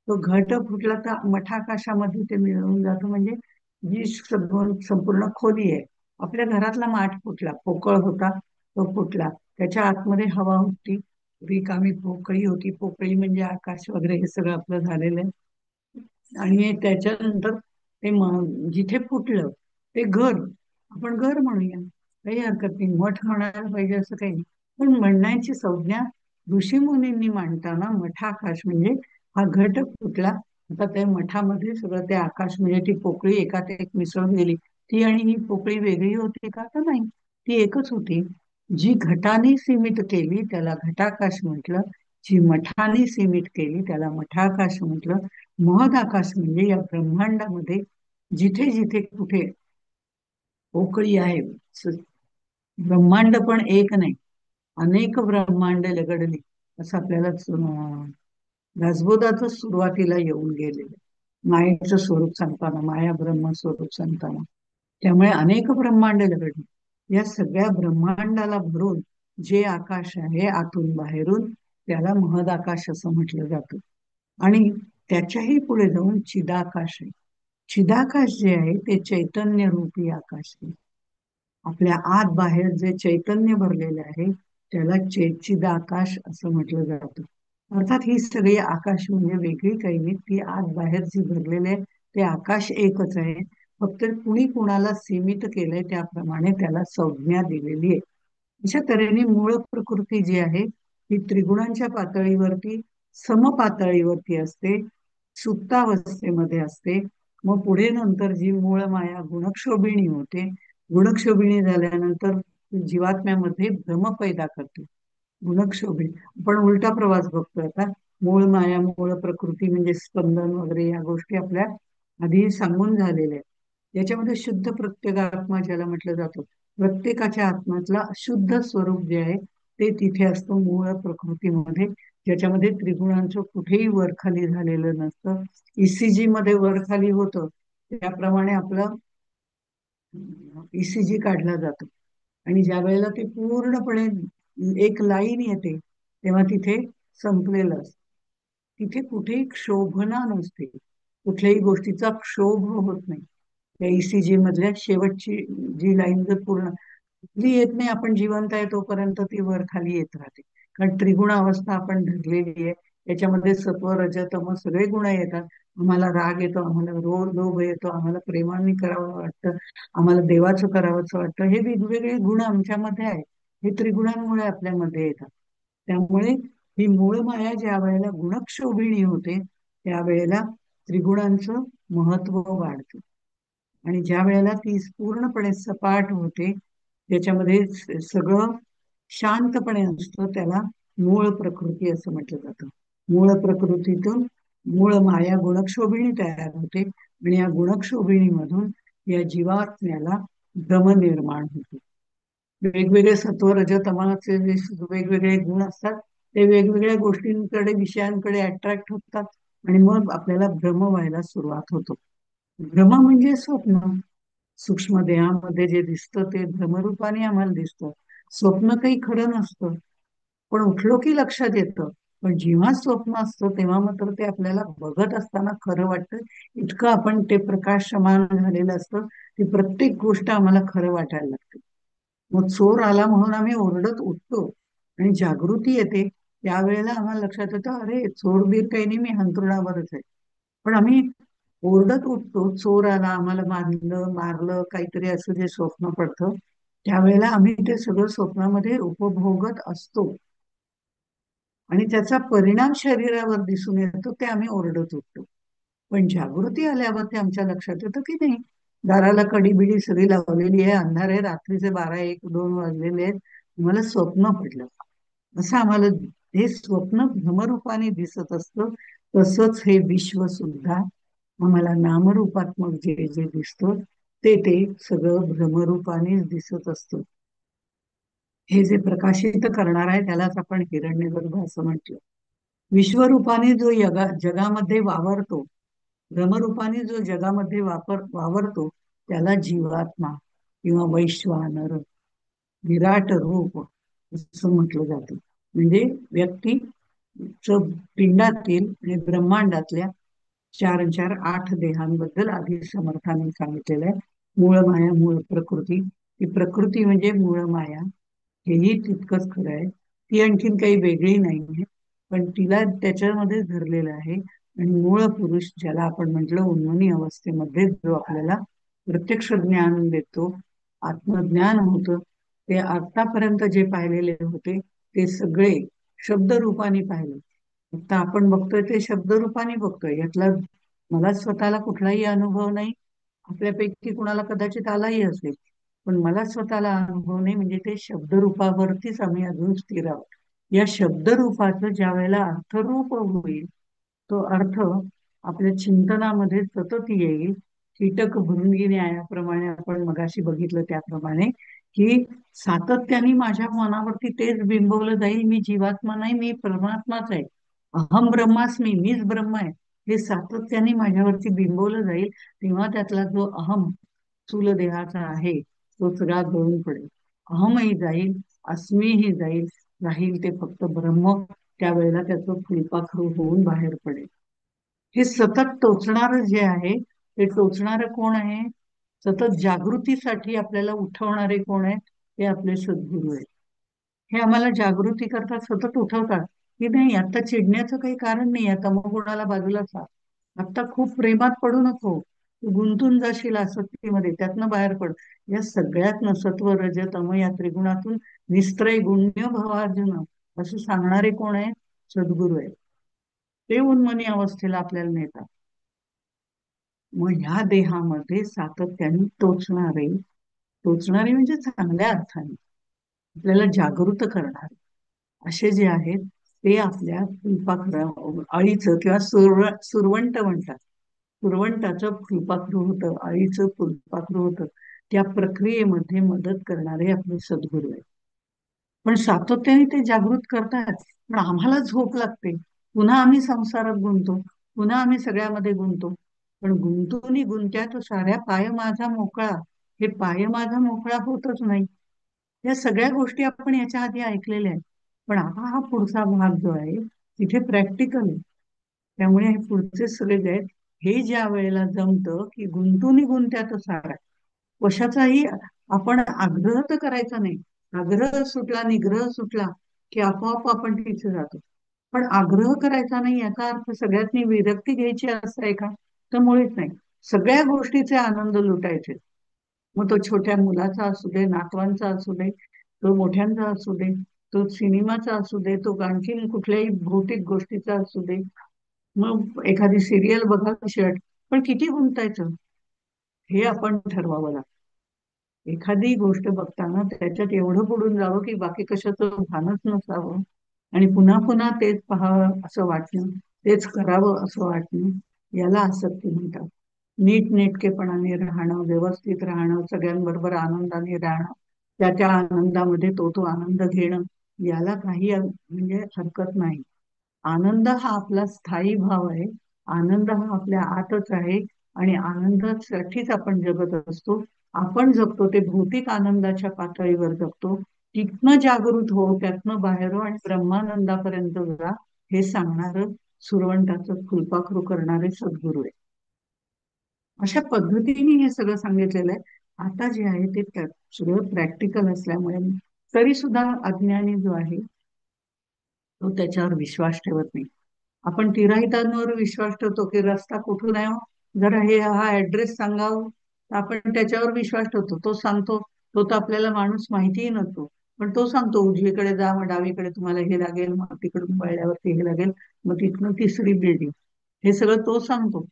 तो घट फुटला तर मठाकाशामध्ये ते मिळून जातं. म्हणजे जी संपूर्ण खोली आहे. आपल्या घरातला माठ फुटला, पोकळ होता, तो फुटला. त्याच्या आतमध्ये हवा होती, रिकामी पोकळी होती. पोकळी म्हणजे आकाश वगैरे हे सगळं आपलं झालेलं आहे. आणि त्याच्यानंतर ते जिथे फुटलं ते घर, आपण घर म्हणूया, काही हरकत नाही. मठ म्हणायला पाहिजे असं काही नाही, पण म्हणण्याची संज्ञा ऋषीमुनींनी मांडताना मठाकाश म्हणजे हा घट फुटला. आता त्या मठामध्ये सगळं ते आकाश म्हणजे ती पोकळी एकात एक मिसळून गेली. ती आणि ही पोकळी वेगळी होती का? तर नाही, ती एकच होती. जी घटाने सीमित केली त्याला घटाकाश म्हटलं, जी मठाने सीमित केली त्याला मठाकाश म्हटलं. महद आकाश म्हणजे या ब्रह्मांडामध्ये जिथे जिथे कुठे पोकळी आहे, स- ब्रह्मांड पण एक नाही, अनेक ब्रह्मांड लगडली, असं आपल्याला दासबोधाचं सुरुवातीला येऊन गेलेलं मायेचं स्वरूप सांगताना, माया ब्रह्म स्वरूप सांगताना. त्यामुळे अनेक ब्रह्मांड लगडली. या सगळ्या ब्रह्मांडाला भरून जे आकाश आहे आतून बाहेरून, त्याला महद आकाश असं म्हटलं जातं. आणि त्याच्याही पुढे जाऊन चिदाकाश आहे. चिदाकाश जे आहे ते चैतन्य रूपी आकाश आहे. आपल्या आत बाहेर जे चैतन्य भरलेले आहे त्याला चिदाकाश असं म्हटलं जातं. अर्थात ही सगळी आकाश म्हणजे वेगळी काही नाही, ती आत बाहेर जी भरलेले आहे ते आकाश एकच आहे. फक्त कुणी कुणाला सीमित केलंय त्याप्रमाणे त्याला संज्ञा दिलेली आहे. अशा तऱ्हेने मूळ प्रकृती जी आहे ती त्रिगुणांच्या पातळीवरती, समपातळीवरती असते, सुप्तावस्थेमध्ये असते. मग पुढे नंतर जी मूळ माया गुणक्षोभिणी होते, गुणक्षोभिणी झाल्यानंतर जीवात्म्यामध्ये भ्रम पैदा करते. गुणक्षोभिणी, आपण उलटा प्रवास बघतोय आता. मूळ माया, मूळ प्रकृती म्हणजे स्पंदन वगैरे या गोष्टी आपल्या आधी सांगून झालेल्या आहेत. याच्यामध्ये शुद्ध प्रत्येगात्मा ज्याला म्हटलं जातं, प्रत्येकाच्या आत्म्यातला शुद्ध स्वरूप जे आहे ते तिथे असतं मूळ प्रकृतीमध्ये, ज्याच्यामध्ये त्रिगुणांचं कुठेही वरखाली झालेलं नसतं. ईसीजी मध्ये वरखाली होतं त्याप्रमाणे आपलं ईसीजी काढला जातो. आणि ज्या वेळेला ते पूर्णपणे एक लाईन येते तेव्हा तिथे संपलेलं असतं. तिथे कुठेही क्षोभना नसते, कुठल्याही गोष्टीचा क्षोभ होत नाही. त्या ईसीजी मधल्या शेवटची जी लाईन जर पूर्ण कुठली येत नाही, आपण जिवंत आहे तोपर्यंत ती वर खाली येत राहते. कारण त्रिगुण अवस्था आपण धरलेली आहे. त्याच्यामध्ये सत्व रज तम सगळे गुण येतात. आम्हाला राग येतो, आम्हाला लोभ येतो, आम्हाला प्रेमाने करावं वाटतं, आम्हाला देवाचं करावंसं वाटतं. हे वेगवेगळे गुण आमच्यामध्ये आहेत, हे त्रिगुणांमुळे आपल्यामध्ये येतात. त्यामुळे ही मूळ माया ज्या वेळेला गुणक्षोभिणी होते त्यावेळेला त्रिगुणांचं महत्व वाढतं. आणि ज्या वेळेला ती पूर्णपणे सपाट होते, त्याच्यामध्ये सगळं शांतपणे असतं, त्याला मूळ प्रकृती असं म्हटलं जातं. मूळ प्रकृतीतून मूळ माया गुणक्षोभिणी तयार होते आणि या गुणक्षोभिणीमधून या जीवात्म्याला भ्रम निर्माण होतो. वेगवेगळे सत्व रज तमाचे जे वेगवेगळे गुण असतात ते वेगवेगळ्या गोष्टींकडे, विषयांकडे अट्रॅक्ट होतात आणि मग आपल्याला भ्रम व्हायला सुरुवात होतो. भ्रम म्हणजे स्वप्न. सूक्ष्म देहामध्ये जे दिसतं ते भ्रमरूपाने आम्हाला दिसतं. स्वप्न काही खरं नसतं, पण उठलो की लक्षात येतं. पण जेव्हा स्वप्न असतं तेव्हा मात्र ते आपल्याला बघत असताना खरं वाटतं. इतकं आपण ते प्रकाशमान झालेलं असतं, ती प्रत्येक गोष्ट आम्हाला खरं वाटायला लागते. मग चोर आला म्हणून आम्ही ओरडत उठतो आणि जागृती येते. त्यावेळेला आम्हाला लक्षात येतं, अरे चोर बीर काही नाही, मी अंथरुणावरच आहे. पण आम्ही ओरडत उठतो, चोर आला, आम्हाला मारलं मारलं काहीतरी, असं जे स्वप्न पडतं त्यावेळेला आम्ही ते सगळं स्वप्नामध्ये उपभोगत असतो आणि त्याचा परिणाम शरीरावर दिसून येतो, ते आम्ही ओरडत उठतो. पण जागृती आल्यावर ते आमच्या लक्षात येतं की नाही, दाराला कडी बिडी सगळी लावलेली आहे, अंधार आहे, रात्रीचे 12 1 2 वाजलेले आहेत, मला स्वप्न पडलं. असं आम्हाला हे स्वप्न भ्रमरूपाने दिसत असतं. तसंच हे विश्व सुद्धा आम्हाला नामरूपात्मक जे जे दिसतं ते सगळं भ्रमरूपानेच दिसत असतं. हे जे प्रकाशित करणार आहे त्यालाच आपण हिरण्यगर्भ असं म्हटलं. विश्वरूपाने जो जगामध्ये वावरतो, भ्रमरूपाने जो जगामध्ये वावरतो, त्याला जीवात्मा किंवा वैश्वानर, विराट रूप असं म्हटलं जातं. म्हणजे व्यक्ती पिंडातील आणि ब्रह्मांडातल्या चार चार 8 देहांबद्दल आधी समर्थाने सांगितलेलं आहे. मूळ माया, मूळ प्रकृती. ती प्रकृती म्हणजे मूळ माया, हेही तितकंच खरं आहे. ती आणखीन काही वेगळी नाहीये, पण तिला त्याच्यामध्ये धरलेलं आहे. आणि मूळ पुरुष, ज्याला आपण म्हटलं उन्मनी अवस्थेमध्ये जो आपल्याला प्रत्यक्ष ज्ञान देतो, आत्मज्ञान होतं, ते आतापर्यंत जे पाहिलेले होते ते सगळे शब्दरूपाने पाहिले. आता आपण बघतोय ते शब्दरूपाने बघतोय. यातला मला स्वतःला कुठलाही अनुभव नाही. आपल्यापैकी कुणाला कदाचित आलाही असेल, पण मला स्वतःला अनुभव नाही. म्हणजे ते शब्दरूपावरतीच आम्ही अजून स्थिर आहोत. या शब्दरूपाचं ज्या वेळेला अर्थरूप होईल, तो अर्थ आपल्या चिंतनामध्ये सतत येईल. कीटक भृंगी न्यायाप्रमाणे आपण मगाशी बघितलं त्याप्रमाणे, की सातत्याने माझ्या मनावरती तेच बिंबवलं जाईल, मी जीवात्मा नाही, मी परमात्माच आहे, अहम ब्रह्मास्मी, मीच ब्रह्म आहे, हे सातत्याने माझ्यावरती बिंबवलं जाईल. तेव्हा त्यातला जो अहम स्थूल देहाचा आहे तो सगळा गळून पडेल. अहमही जाईल, अस्मीही जाईल, राहील ते फक्त ब्रह्म. त्यावेळेला त्याचं फुलपाखरू होऊन बाहेर पडेल. हे सतत टोचणारं जे आहे, ते टोचणारं कोण आहे? सतत जागृतीसाठी आपल्याला उठवणारे कोण आहेत? ते आपले सद्गुरू आहेत. हे आम्हाला जागृती करता सतत उठवतात, की नाही आता चिडण्याचं काही कारण नाही, आता मग कोणाला बाजूला सा, आता खूप प्रेमात पडू नको, तू गुंतून जाशील आसक्तीमध्ये, त्यातनं बाहेर पड. या सगळ्यातनं सत्व रज तम या त्रिगुणातून निस्त्रय गुण्य भव अर्जुन असं सांगणारे कोण आहे? सद्गुरू आहे. ते उन्मनी अवस्थेला आपल्याला नेतात. मग ह्या देहामध्ये सातत्याने टोचणारे, टोचणारे म्हणजे चांगल्या अर्थाने आपल्याला जागृत करणारे असे जे आहेत, ते आपल्या फुलपाखरा अळीचं किंवा सुरवंट म्हणतात. सुरवंटाचं फुलपाखरू होतं, अळीचं फुलपाखरू होतं. त्या प्रक्रियेमध्ये मदत करणारे आपले सद्गुरू आहेत. पण सातत्याने ते जागृत करतात, पण आम्हाला झोप लागते. पुन्हा आम्ही संसारात गुंतो, पुन्हा आम्ही सगळ्यामध्ये गुंतो. पण गुंतूनी गुंत्यात साऱ्या पाय माझा मोकळा, हे पाय माझा मोकळा होतच नाही. या सगळ्या गोष्टी आपण याच्या आधी ऐकलेल्या आहेत. पण आता हा पुढचा भाग जो आहे, तिथे प्रॅक्टिकल आहे. त्यामुळे हे पुढचे सगळे जे आहेत, हे ज्या वेळेला जमतं की गुंतूनी गुंत्यात सारा, कशाचाही आपण आग्रह तर करायचा नाही. आग्रह सुटला, निग्रह सुटला की आपोआप आपण तिथे जातो. पण आग्रह करायचा नाही याचा अर्थ सगळ्यातनी विरक्ती घ्यायची असं आहे का? तर मुळीच नाही. सगळ्या गोष्टीचे आनंद लुटायचे. मग तो छोट्या मुलाचा असू दे, नातवांचा असू दे, तो मोठ्यांचा असू दे, तो सिनेमाचा असू दे, तो आणखीन कुठल्याही भौतिक गोष्टीचा असू दे. मग एखादी सिरियल बघा कशी वाट, पण किती गुंतायचं हे आपण ठरवावं लागतं. एखादी गोष्ट बघताना त्याच्यात एवढं बुडून जावं की बाकी कशाचं भानच नसावं, आणि पुन्हा पुन्हा तेच पाहावं असं वाटणं, तेच करावं असं वाटणं, याला आसक्ती म्हणतात. नीटनेटकेपणाने राहणं, व्यवस्थित राहणं, सगळ्यांबरोबर आनंदाने राहणं, त्या त्या आनंदामध्ये तो तो आनंद घेणं, याला काही म्हणजे हरकत नाही. आनंद हा आपला स्थायी भाव आहे. आनंद हा आपल्या आतच आहे, आणि आनंदासाठीच आपण जगत असतो. आपण जगतो ते भौतिक आनंदाच्या पातळीवर जगतो. तिथनं जागृत हो, त्यातनं बाहेर हो आणि ब्रह्मानंदापर्यंत जा, हे सांगणारं सुरवंटाचं फुलपाखरू करणारे सद्गुरू आहे. अशा पद्धतीने हे सगळं सांगितलेलं आहे. आता जे आहे ते सगळं प्रॅक्टिकल असल्यामुळे तरी सुद्धा अज्ञानी जो आहे तो त्याच्यावर विश्वास ठेवत नाही. आपण तिराहितांवर विश्वास ठेवतो की रस्ता कुठून आहे हो? जरा हे हा ऍड्रेस सांगावं, तर आपण त्याच्यावर विश्वास ठेवतो. तो सांगतो. तो तर आपल्याला माणूस माहितीही नसतो, पण तो सांगतो उजवीकडे जा, मग डावीकडे तुम्हाला हे लागेल, मग तिकडून वळल्यावरती हे लागेल, मग तिथनं तिसरी बिल्डिंग, हे सगळं तो सांगतो.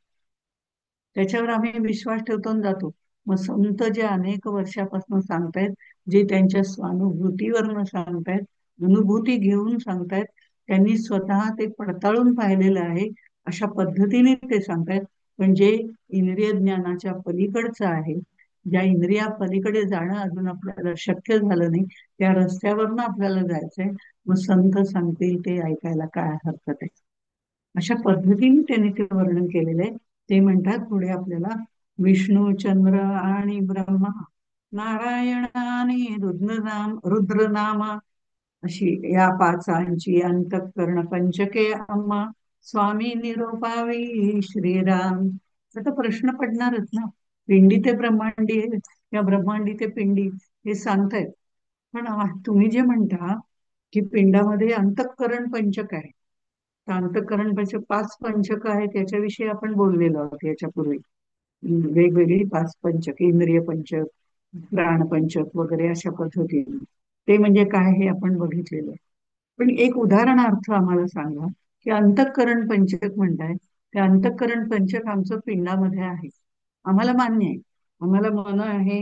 त्याच्यावर आम्ही विश्वास ठेवतो आणि जातो. मग संत जे अनेक वर्षापासून सांगतायत, जे त्यांच्या स्वानुभूतीवरनं सांगतायत, अनुभूती घेऊन सांगतायत, त्यांनी स्वतः ते पडताळून पाहिलेलं आहे, अशा पद्धतीने ते सांगतायत. पण जे इंद्रिय ज्ञानाच्या पलीकडचं आहे, ज्या इंद्रिया पलीकडे जाणं अजून आपल्याला शक्य झालं नाही, त्या रस्त्यावरनं आपल्याला जायचंय. मग संत सांगतील ते ऐकायला काय हरकत आहे. अशा पद्धतीने त्यांनी ते वर्णन केलेलं आहे. ते म्हणतात पुढे आपल्याला, विष्णू चंद्र आणि ब्रह्मा, नारायण आणि रुद्रनाम, अशी या पाचांची अंतःकरण पंचके अम्मा, स्वामी निरोपावी श्रीराम. आता प्रश्न पडणारच ना, पिंडी ते ब्रह्मांडी या ब्रह्मांडी ते पिंडी हे सांगतायत. पण तुम्ही जे म्हणता की पिंडामध्ये अंतःकरण पंचक आहे, तर अंतःकरण पंचक 5 पंचक आहेत, त्याच्याविषयी आपण बोललेलो आहोत याच्यापूर्वी. वेगवेगळी 5 पंचक, इंद्रिय पंचक, प्राणपंचक वगैरे अशा पद्धतीने. ते म्हणजे काय हे आपण बघितलेलं आहे. पण एक उदाहरणार्थ आम्हाला सांगा की अंतःकरण पंचक म्हणताय, ते अंतःकरण पंचक आमचं पिंडामध्ये आहे, आम्हाला मान्य आहे. आम्हाला मन आहे,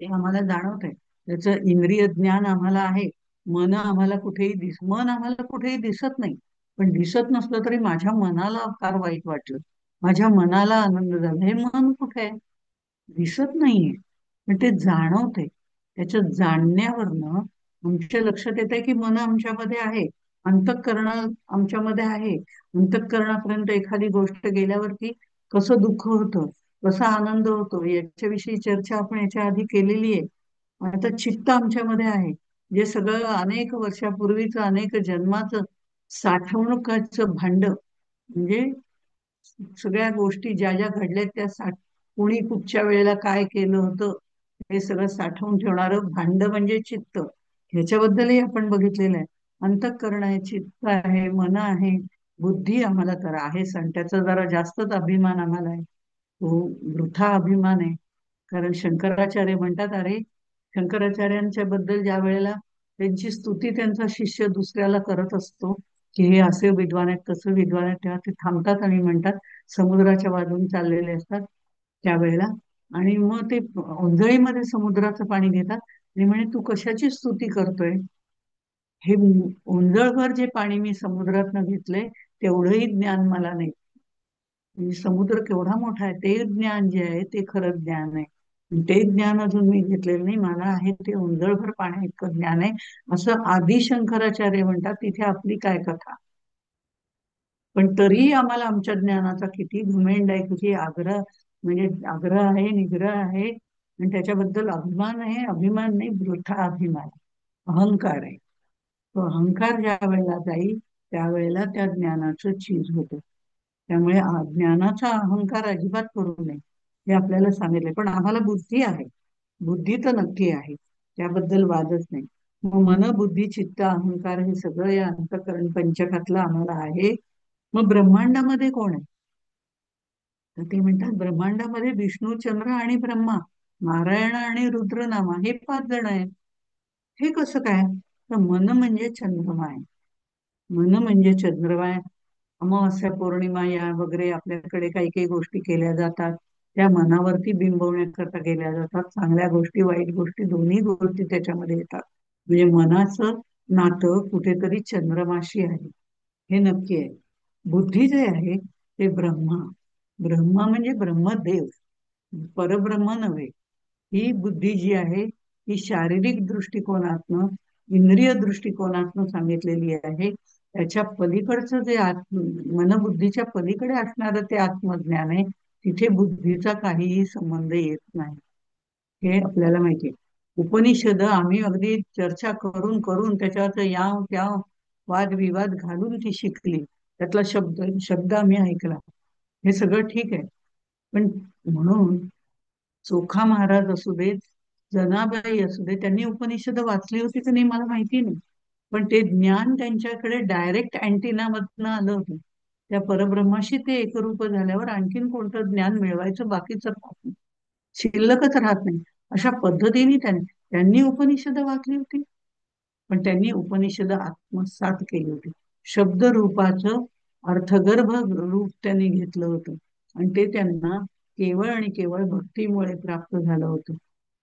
ते आम्हाला जाणवत आहे. त्याचं इंद्रिय ज्ञान आम्हाला आहे. मन आम्हाला कुठेही दिसत नाही. पण दिसत नसलं तरी माझ्या मनाला फार वाईट वाटलं, माझ्या मनाला आनंद झाला. हे मन कुठे आहे? दिसत नाहीये, पण ते जाणवते. त्याच्या जाणण्यावरनं आमच्या लक्षात येत आहे की मन आमच्यामध्ये आहे, अंतःकरण आमच्यामध्ये आहे. अंतःकरणापर्यंत एखादी गोष्ट गेल्यावरती कसं दुःख होतं, कसा आनंद होतो, याच्याविषयी चर्चा आपण याच्या आधी केलेली आहे. आता चित्त आमच्यामध्ये आहे, जे सगळं अनेक वर्षापूर्वीचं, अनेक जन्माचं साठवणुकाचं भांड, म्हणजे सगळ्या गोष्टी ज्या ज्या घडल्यात त्या कोणी कुठच्या वेळेला काय केलं होतं हे सगळं साठवून ठेवणारं भांड म्हणजे चित्त. ह्याच्याबद्दलही आपण बघितलेलं आहे. अंतःकरण आहे, चित्त आहे, मन आहे, बुद्धी आम्हाला तर आहेच, आणि त्याचा जरा जास्तच अभिमान आम्हाला आहे. तो वृथा अभिमान आहे. कारण शंकराचार्य म्हणतात, अरे, शंकराचार्यांच्या बद्दल ज्या वेळेला त्यांची स्तुती त्यांचा शिष्य दुसऱ्याला करत असतो की हे असे विद्वान आहेत, तसं विद्वान आहेत, तेव्हा ते थांबतात आणि म्हणतात, समुद्राच्या बाजून चाललेले असतात त्यावेळेला, आणि मग ते ओंजळीमध्ये समुद्राचं पाणी घेतात आणि म्हणे, तू कशाची स्तुती करतोय? हे ओंजळभर जे पाणी मी समुद्रातनं घेतलंय तेवढंही ज्ञान मला नाही. म्हणजे समुद्र केवढा मोठा आहे, ते ज्ञान जे आहे ते खरं ज्ञान आहे. ते ज्ञान अजून मी घेतलेलं नाही, मला आहे ते ओंजळभर पाण्या इतकं ज्ञान आहे, असं आदि शंकराचार्य म्हणतात. तिथे आपली काय कथा? पण तरीही आम्हाला आमच्या ज्ञानाचा किती घुमेंड आहे, किती आग्रह, म्हणजे आग्रह आहे, निग्रह आहे, आणि त्याच्याबद्दल अभिमान आहे. अभिमान नाही, वृथा अभिमान, अहंकार आहे. तो अहंकार ज्या वेळेला जाईल त्यावेळेला त्या ज्ञानाचं चीज होतं. त्यामुळे ज्ञानाचा अहंकार अजिबात करू नये, हे आपल्याला सांगितले. पण आम्हाला बुद्धी आहे, बुद्धी तर नक्की आहे, त्याबद्दल वादच नाही. मग मन, बुद्धी, चित्त, अहंकार हे सगळं या अंतःकरण पंचकातलं आम्हाला आहे. मग ब्रह्मांडामध्ये कोण आहे? तर ते म्हणतात, ब्रह्मांडामध्ये विष्णू, चंद्र आणि ब्रह्मा, नारायण आणि रुद्रनामा हे 5 जण आहेत. हे कसं काय? तर मन म्हणजे चंद्रमा आहे. मन म्हणजे चंद्रमा आहे. अमावास्या, पौर्णिमा या वगैरे आपल्याकडे काही काही गोष्टी केल्या जातात, त्या मनावरती बिंबवण्याकरता केल्या जातात. चांगल्या गोष्टी, वाईट गोष्टी, दोन्ही गोष्टी त्याच्यामध्ये येतात. म्हणजे मनाचं नातं कुठेतरी चंद्रमाशी आहे, हे नक्की आहे. बुद्धी जे आहे ते ब्रह्मा, ब्रह्मा म्हणजे ब्रह्मदेव, परब्रह्म नव्हे. ही बुद्धी जी आहे ही शारीरिक दृष्टिकोनातनं, इंद्रिय दृष्टिकोनातनं सांगितलेली आहे. त्याच्या पलीकडचं जे मनबुद्धीच्या पलीकडे असणारं ते आत्मज्ञान आहे, तिथे बुद्धीचा काहीही संबंध येत नाही, हे आपल्याला माहिती आहे. उपनिषद आम्ही अगदी चर्चा करून करून त्याच्यावर याव त्याव वादविवाद घालून ती शिकली, त्यातला शब्द शब्द आम्ही ऐकला, हे सगळं ठीक आहे. पण म्हणून चोखा महाराज असू देत, जनाबाई असू दे, त्यांनी उपनिषद वाचली होती की नाही मला माहिती नाही, पण ते ज्ञान त्यांच्याकडे डायरेक्ट अँटिना मधनं आलं होतं. त्या परब्रह्माशी ते एकरूप झाल्यावर आणखीन कोणतं ज्ञान मिळवायचं बाकीचं राहत नाही, शिल्लकच राहत नाही. अशा पद्धतीने त्यांनी उपनिषद वाचली होती, पण त्यांनी उपनिषद आत्मसात केली होती. शब्द रूपाचं अर्थगर्भ रूप त्यांनी घेतलं होतं, आणि ते त्यांना केवळ आणि केवळ भक्तीमुळे प्राप्त झालं होतं.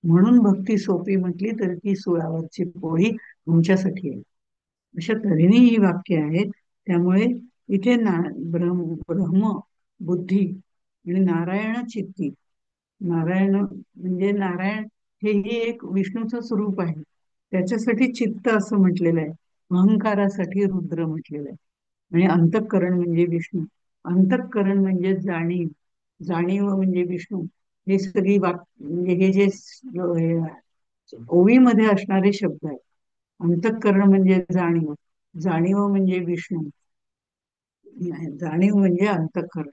म्हणून भक्ती सोपी म्हटली तर ती सुळावरची पोळी तुमच्यासाठी आहे, अशा तऱ्हेने ही वाक्य आहेत. त्यामुळे इथे ब्रह्म बुद्धी आणि नारायण चित्ती नारायण म्हणजे नारायण हेही एक विष्णूचं स्वरूप आहे. त्याच्यासाठी चित्त असं म्हटलेलं आहे. अहंकारासाठी रुद्र म्हटलेलं आहे. आणि अंतःकरण म्हणजे विष्णू. अंतःकरण म्हणजे जाणीव. जाणीव म्हणजे विष्णू. हे सगळी म्हणजे हे जे ओवीमध्ये असणारे शब्द आहेत. अंतःकरण म्हणजे जाणीव. जाणीव म्हणजे विष्णू. जाणीव म्हणजे अंतःकरण.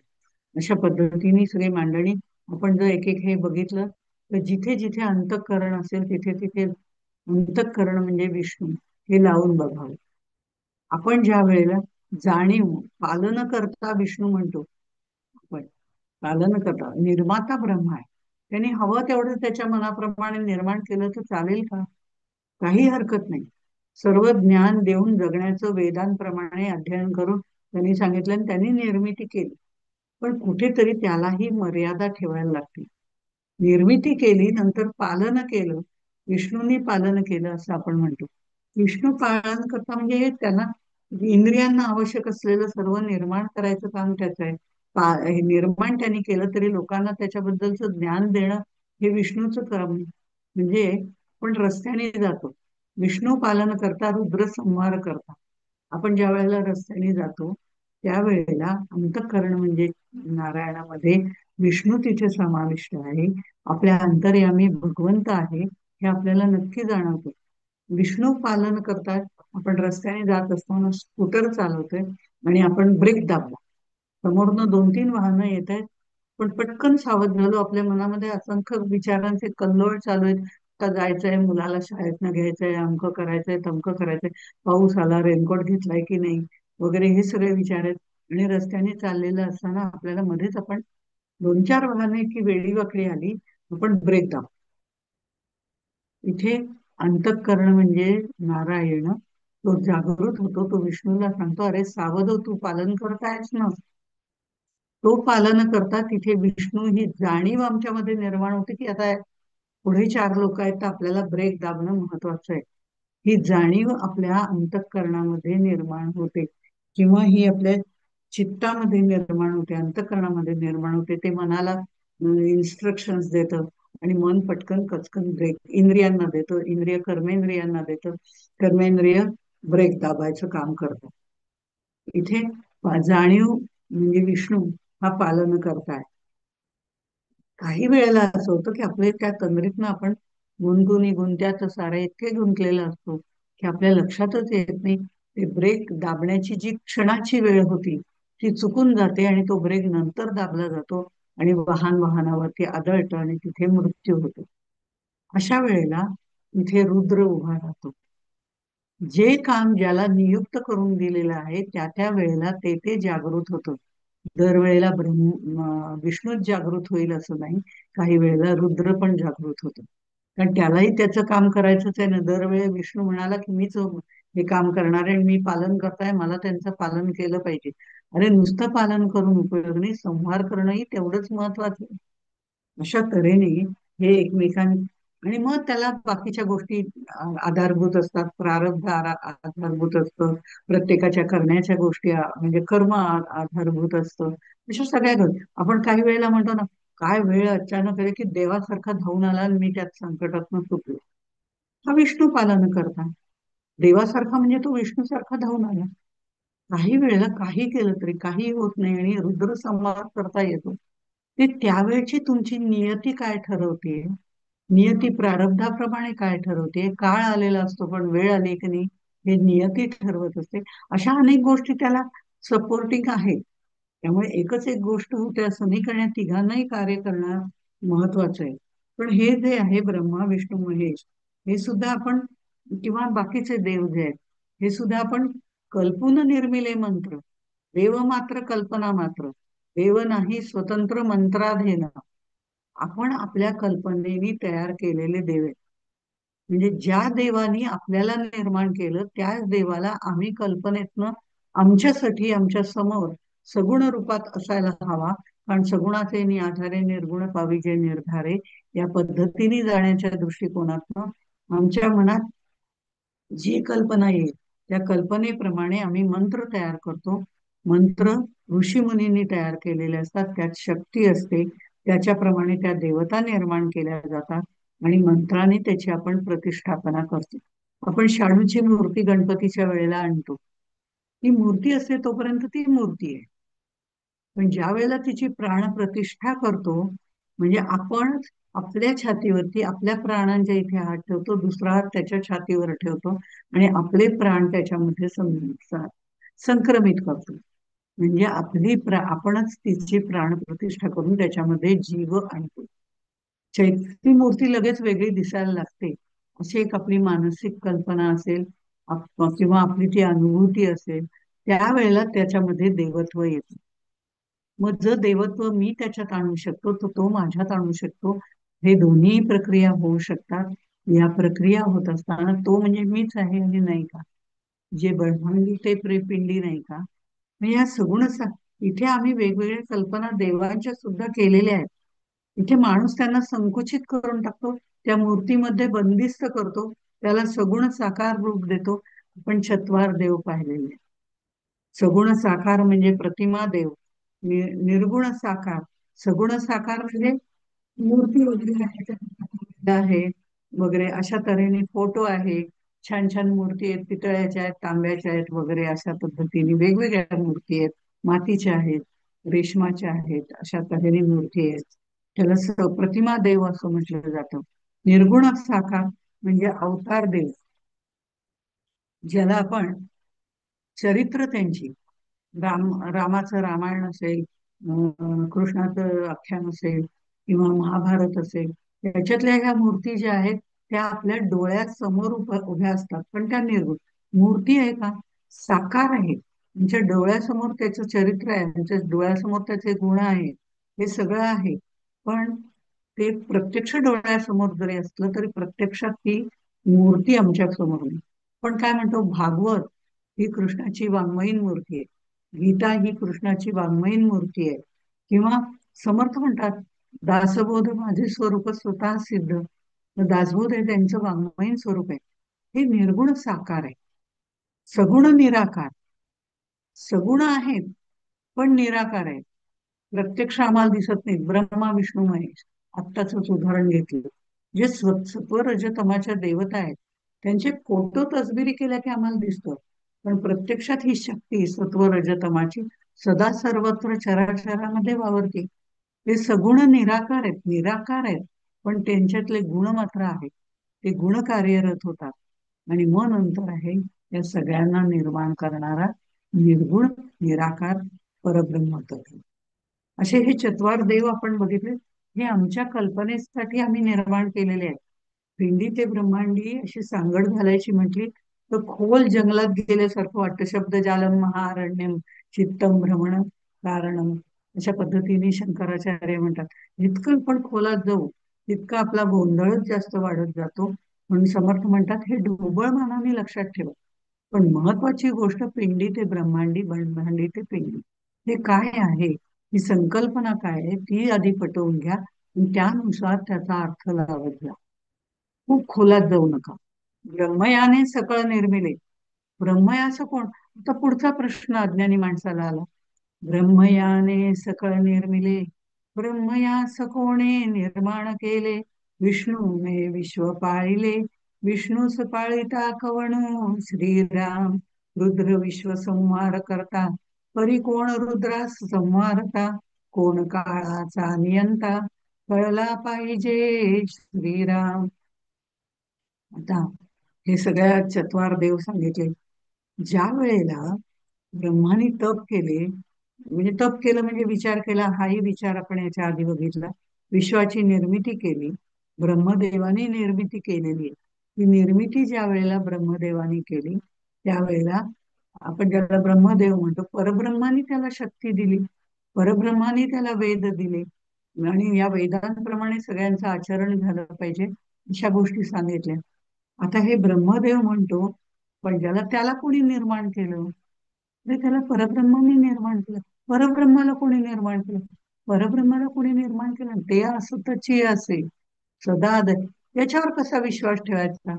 अशा पद्धतीने सगळी मांडणी. आपण जर एक एक हे बघितलं तर जिथे जिथे अंतःकरण असेल तिथे तिथे अंतःकरण म्हणजे विष्णू हे लावून बघावं. आपण ज्या वेळेला जाणीव पालन करता विष्णू म्हणतो आपण. पालन करता निर्माता ब्रह्मा आहे. त्यांनी हवं तेवढं त्याच्या मनाप्रमाणे निर्माण केलं तर चालेल का? काही हरकत नाही. सर्व ज्ञान देऊन जगण्याचं वेदांप्रमाणे अध्ययन करून त्यांनी सांगितलं आणि त्यांनी निर्मिती केली. पण कुठेतरी त्यालाही मर्यादा ठेवायला लागते. निर्मिती केली नंतर पालन केलं. विष्णूंनी पालन केलं असं आपण म्हणतो. विष्णू पालन करता म्हणजे त्यांना इंद्रियांना आवश्यक असलेलं सर्व निर्माण करायचं काम त्याचं आहे. हे निर्माण त्यांनी केलं तरी लोकांना त्याच्याबद्दलचं ज्ञान देणं हे विष्णूचं काम आहे. म्हणजे आपण रस्त्याने जातो. विष्णू पालन करता रुद्र संहार करता. आपण ज्या वेळेला रस्त्याने जातो त्यावेळेला अंतःकरण म्हणजे नारायणामध्ये विष्णू तिथे समाविष्ट आहे. आपल्या अंतर्यामी भगवंत आहे हे आपल्याला नक्की जाणवतं. विष्णू पालन करतात. आपण रस्त्याने जात असताना स्कूटर चालवतोय आणि आपण ब्रेक दाबला. समोरनं दोन तीन वाहनं येत आहेत. पण पटकन सावध झालो. आपल्या मनामध्ये असंख्य विचारांचे कल्लोळ चालू आहेत. आता जायचंय, मुलाला शाळेतनं घ्यायचंय, अमकं करायचंय, तमकं करायचंय, पाऊस आला, रेनकोट घेतलाय की नाही वगैरे हे सगळे विचार आहेत. आणि रस्त्याने चाललेलं असताना आपल्याला मध्येच आपण दोन चार वाहने की वेडी वाकडी आली, आपण ब्रेक दाबतो. इथे अंतःकरण म्हणजे नारायण तो जागृत होतो. तो विष्णूला सांगतो, अरे सावध हो, तू पालन करतायस ना. तो पालन करता तिथे विष्णू ही जाणीव आमच्यामध्ये निर्माण होते की आता पुढे चार लोक आहेत तर आपल्याला ब्रेक दाबणं महत्वाचं आहे. ही जाणीव आपल्या अंतःकरणामध्ये निर्माण होते किंवा ही आपल्या चित्तामध्ये निर्माण होते, अंतःकरणामध्ये निर्माण होते. ते मनाला इन्स्ट्रक्शन्स देतं आणि मन पटकन कचकन ब्रेक इंद्रियांना देतं. इंद्रिय कर्मेंद्रियांना देतं. कर्मेंद्रिय ब्रेक दाबायचं काम करतात. इथे जाणीव म्हणजे विष्णू हा पालन करताय. काही वेळेला असं होतं की आपले त्या तंद्रीतनं आपण गुंतून गुंत्यात सारे इतके गुंतलेलं असतो की आपल्या लक्षातच येत नाही. ते ब्रेक दाबण्याची जी क्षणाची वेळ होती ती चुकून जाते आणि तो ब्रेक नंतर दाबला जातो आणि वाहनावरती आदळतं आणि तिथे मृत्यू होतो. अशा वेळेला इथे रुद्र उभा राहतो. जे काम ज्याला नियुक्त करून दिलेलं आहे त्या त्या वेळेला ते ते जागृत होतं. दरवेळेला विष्णूच जागृत होईल असं नाही. काही वेळेला रुद्र पण जागृत होतो. कारण त्यालाही त्याचं काम करायचंच आहे ना. दरवेळी विष्णू म्हणाला की मीच हे काम करणार आहे आणि मी पालन करताय, मला त्यांचं पालन केलं पाहिजे. अरे नुसतं पालन करून उपयोग नाही, संहार करणंही तेवढंच महत्वाचं आहे. अशा तऱ्हेने हे एकमेकां आणि मग त्याला बाकीच्या गोष्टी आधारभूत असतात. प्रारब्ध आधारभूत असतं. प्रत्येकाच्या करण्याच्या गोष्टी म्हणजे कर्म आधारभूत असतं. अशा सगळ्या गोष्टी आपण काही वेळेला म्हणतो ना, काय वेळ अचानक आली की देवासारखा धावून आला आणि मी त्यात संकटातून सुटलो. हा विष्णू पालन करता. देवासारखा म्हणजे तो विष्णूसारखा धावून आला. काही वेळेला काही केलं तरी काही होत नाही आणि रुद्र संवाद करता येतो. ते त्यावेळची तुमची नियती काय ठरवते. नियती प्रारब्धाप्रमाणे काय ठरवते. काळ आलेला असतो पण वेळ आली की नाही हे नियती ठरवत असते. अशा अनेक गोष्टी त्याला सपोर्टिंग आहे. त्यामुळे एकच एक गोष्ट होते असं नाही करण्यात तिघांनाही कार्य करणं महत्वाचं आहे. पण हे जे आहे ब्रह्मा विष्णू महेश हे सुद्धा आपण किंवा बाकीचे देव जे आहेत हे सुद्धा आपण कल्पून निर्मिले मंत्र. देव मात्र कल्पना मात्र. देव नाही स्वतंत्र मंत्राधीन. आपण आपल्या कल्पनेनी तयार केलेले देव आहेत. म्हणजे ज्या देवानी आपल्याला निर्माण केलं त्याच देवाला आम्ही कल्पनेतनं आमच्यासाठी आमच्या समोर सगुण रूपात असायला हवा. कारण सगुणाचे आधारे निर्गुण पाविजे निर्धारे या पद्धतीने जाण्याच्या दृष्टिकोनातनं आमच्या मनात जी कल्पना येईल त्या कल्पनेप्रमाणे आम्ही मंत्र तयार करतो. मंत्र ऋषीमुनींनी तयार केलेले असतात. त्यात शक्ती असते. त्याच्याप्रमाणे त्या देवता निर्माण केल्या जातात आणि मंत्राने त्याची आपण प्रतिष्ठापना करतो. आपण शाडूची मूर्ती गणपतीच्या वेळेला आणतो. ती मूर्ती असते तोपर्यंत ती मूर्ती आहे. पण ज्या वेळेला तिची प्राणप्रतिष्ठा करतो, म्हणजे आपण आपल्या छातीवरती आपल्या प्राणांच्या इथे हात ठेवतो, दुसरा हात त्याच्या छातीवर ठेवतो आणि आपले प्राण त्याच्यामध्ये संक्रमित करतो. म्हणजे आपणच तिची प्राणप्रतिष्ठा करून त्याच्यामध्ये जीव आणतो. ती मूर्ती लगेच वेगळी दिसायला लागते, अशी एक आपली मानसिक कल्पना असेल, किंवा आपली ती अनुभूती असेल, त्यावेळेला त्याच्यामध्ये देवत्व येतं. मग जर देवत्व मी त्याच्यात आणू शकतो, तर तो माझ्यात आणू शकतो. हे दोन्ही प्रक्रिया होऊ शकतात. या प्रक्रिया होत असताना तो म्हणजे मीच आहे आणि नाही का, जे ब्रह्मांडी ते पिंडी नाही का. म्हणजे या सगुण इथे आम्ही वेगवेगळ्या कल्पना देवांच्या सुद्धा केलेल्या आहेत. इथे माणूस त्यांना संकुचित करून टाकतो, त्या मूर्तीमध्ये बंदिस्त करतो, त्याला सगुण साकार रूप देतो. आपण चत्वार देव पाहिलेले. सगुण साकार म्हणजे प्रतिमा देव, निर्गुण साकार. सगुण साकार म्हणजे मूर्ती वगैरे आहे वगैरे, अशा तऱ्हेने फोटो आहे. छान छान मूर्ती आहेत, पितळ्याच्या आहेत, तांब्याच्या आहेत वगैरे, अशा पद्धतीने वेगवेगळ्या मूर्ती आहेत. मातीच्या आहेत, रेशमाच्या आहेत, अशा तऱ्हेने मूर्ती आहेत. त्याला प्रतिमा देव असं म्हटलं जातं. निर्गुण साकार म्हणजे अवतार देव, ज्याला आपण चरित्र त्यांची रामाचं रामायण असेल, कृष्णाचं आख्यान असेल किंवा महाभारत असेल, त्याच्यातल्या ह्या मूर्ती ज्या आहेत त्या आपल्या डोळ्यासमोर उभ्या असतात, पण त्या निर्गुण मूर्ती आहे का, साकार आहे. त्यांच्या डोळ्यासमोर त्याचं चरित्र आहे, त्यांच्या डोळ्यासमोर त्याचे गुण आहेत, हे सगळं आहे. पण ते प्रत्यक्ष डोळ्यासमोर जरी असलं तरी प्रत्यक्षात ती मूर्ती आमच्या समोर नाही. पण काय म्हणतो भागवत, ही कृष्णाची वाङ्मयीन मूर्ती आहे. गीता ही कृष्णाची वाङ्मयीन मूर्ती आहे. किंवा समर्थ म्हणतात, दासबोध माझे स्वरूप स्वतः सिद्ध. दासबोध हे त्यांचं वाङ्मयीन स्वरूप आहे. हे निर्गुण साकार आहे, सगुण निराकार. सगुण आहेत पण निराकार आहे, प्रत्यक्ष आम्हाला दिसत नाहीत. ब्रह्मा विष्णू महेश, आत्ताच उदाहरण घेतलं. जे सत्व रजतमाच्या देवता आहेत, त्यांचे फोटो तसबिरी केल्या की आम्हाला दिसतं, पण प्रत्यक्षात ही शक्ती सत्व रजतमाची सदा सर्वत्र चराचरामध्ये वावरते. ते सगुण निराकार आहेत, पण त्यांच्यातले गुण मात्र आहेत. ते गुण कार्यरत होतात आणि मग नंतर आहे या सगळ्यांना निर्माण करणारा निर्गुण निराकार परब्रह्म तत्व. असे हे चत्वार देव आपण बघितले. हे आमच्या कल्पनेसाठी आम्ही निर्माण केलेले आहेत. पिंडी ते ब्रह्मांडी अशी सांगड घालायची म्हटली तर खोल जंगलात गेल्यासारखं वाटतं. शब्द जालम महारण्यम चित्तम भ्रमण कारणम, अशा पद्धतीने शंकराचार्य म्हणतात. जितकं पण खोलात जाऊ तितका आपला गोंधळच जास्त वाढत जातो. म्हणून समर्थ म्हणतात, हे ढोबळ मानाने लक्षात ठेवा. पण महत्वाची गोष्ट पिंडी ते ब्रह्मांडी, ब्रह्मांडी ते पिंडी, हे काय आहे, ही संकल्पना काय आहे ती आधी पटवून घ्या आणि त्यानुसार त्याचा अर्थ लावत जा. खूप खोलात जाऊ नका. ब्रह्मयाने सकळ निर्मिले. ब्रह्मया असं कोण, आता पुढचा प्रश्न अज्ञानी माणसाला आला. ब्रह्मयाने सकळ निर्मिले, ब्रह्मयास कोणे निर्माण केले. विष्णू मे विश्व पाळिले, विष्णूस पाळिता कवणो श्रीराम. रुद्र विश्व संहार करता, परी कोण रुद्रास संहारता. कोण काळाचा नियंता, कळला पाहिजे श्रीराम. आता हे सगळ्या चत्वार देव सांगितले. ज्या वेळेला ब्रह्माने तप केले, म्हणजे तप केलं म्हणजे विचार केला, हाही विचार आपण याच्या आधी बघितला. विश्वाची निर्मिती केली, ब्रह्मदेवाने निर्मिती केलेली आहे. ही निर्मिती ज्या वेळेला ब्रह्मदेवाने केली त्यावेळेला आपण ज्याला ब्रह्मदेव म्हणतो, परब्रह्माने त्याला शक्ती दिली, परब्रह्माने त्याला वेद दिले आणि या वेदांप्रमाणे सगळ्यांचं आचरण झालं पाहिजे, अशा गोष्टी सांगितल्या. आता हे ब्रह्मदेव म्हणतो, पण त्याला कोणी निर्माण केलं, म्हणजे त्याला परब्रह्माने निर्माण केलं. परब्रह्माला कोणी निर्माण केलं, परब्रह्माला कोणी निर्माण केलं, ते असतची असे सदा याच्यावर कसा विश्वास ठेवायचा,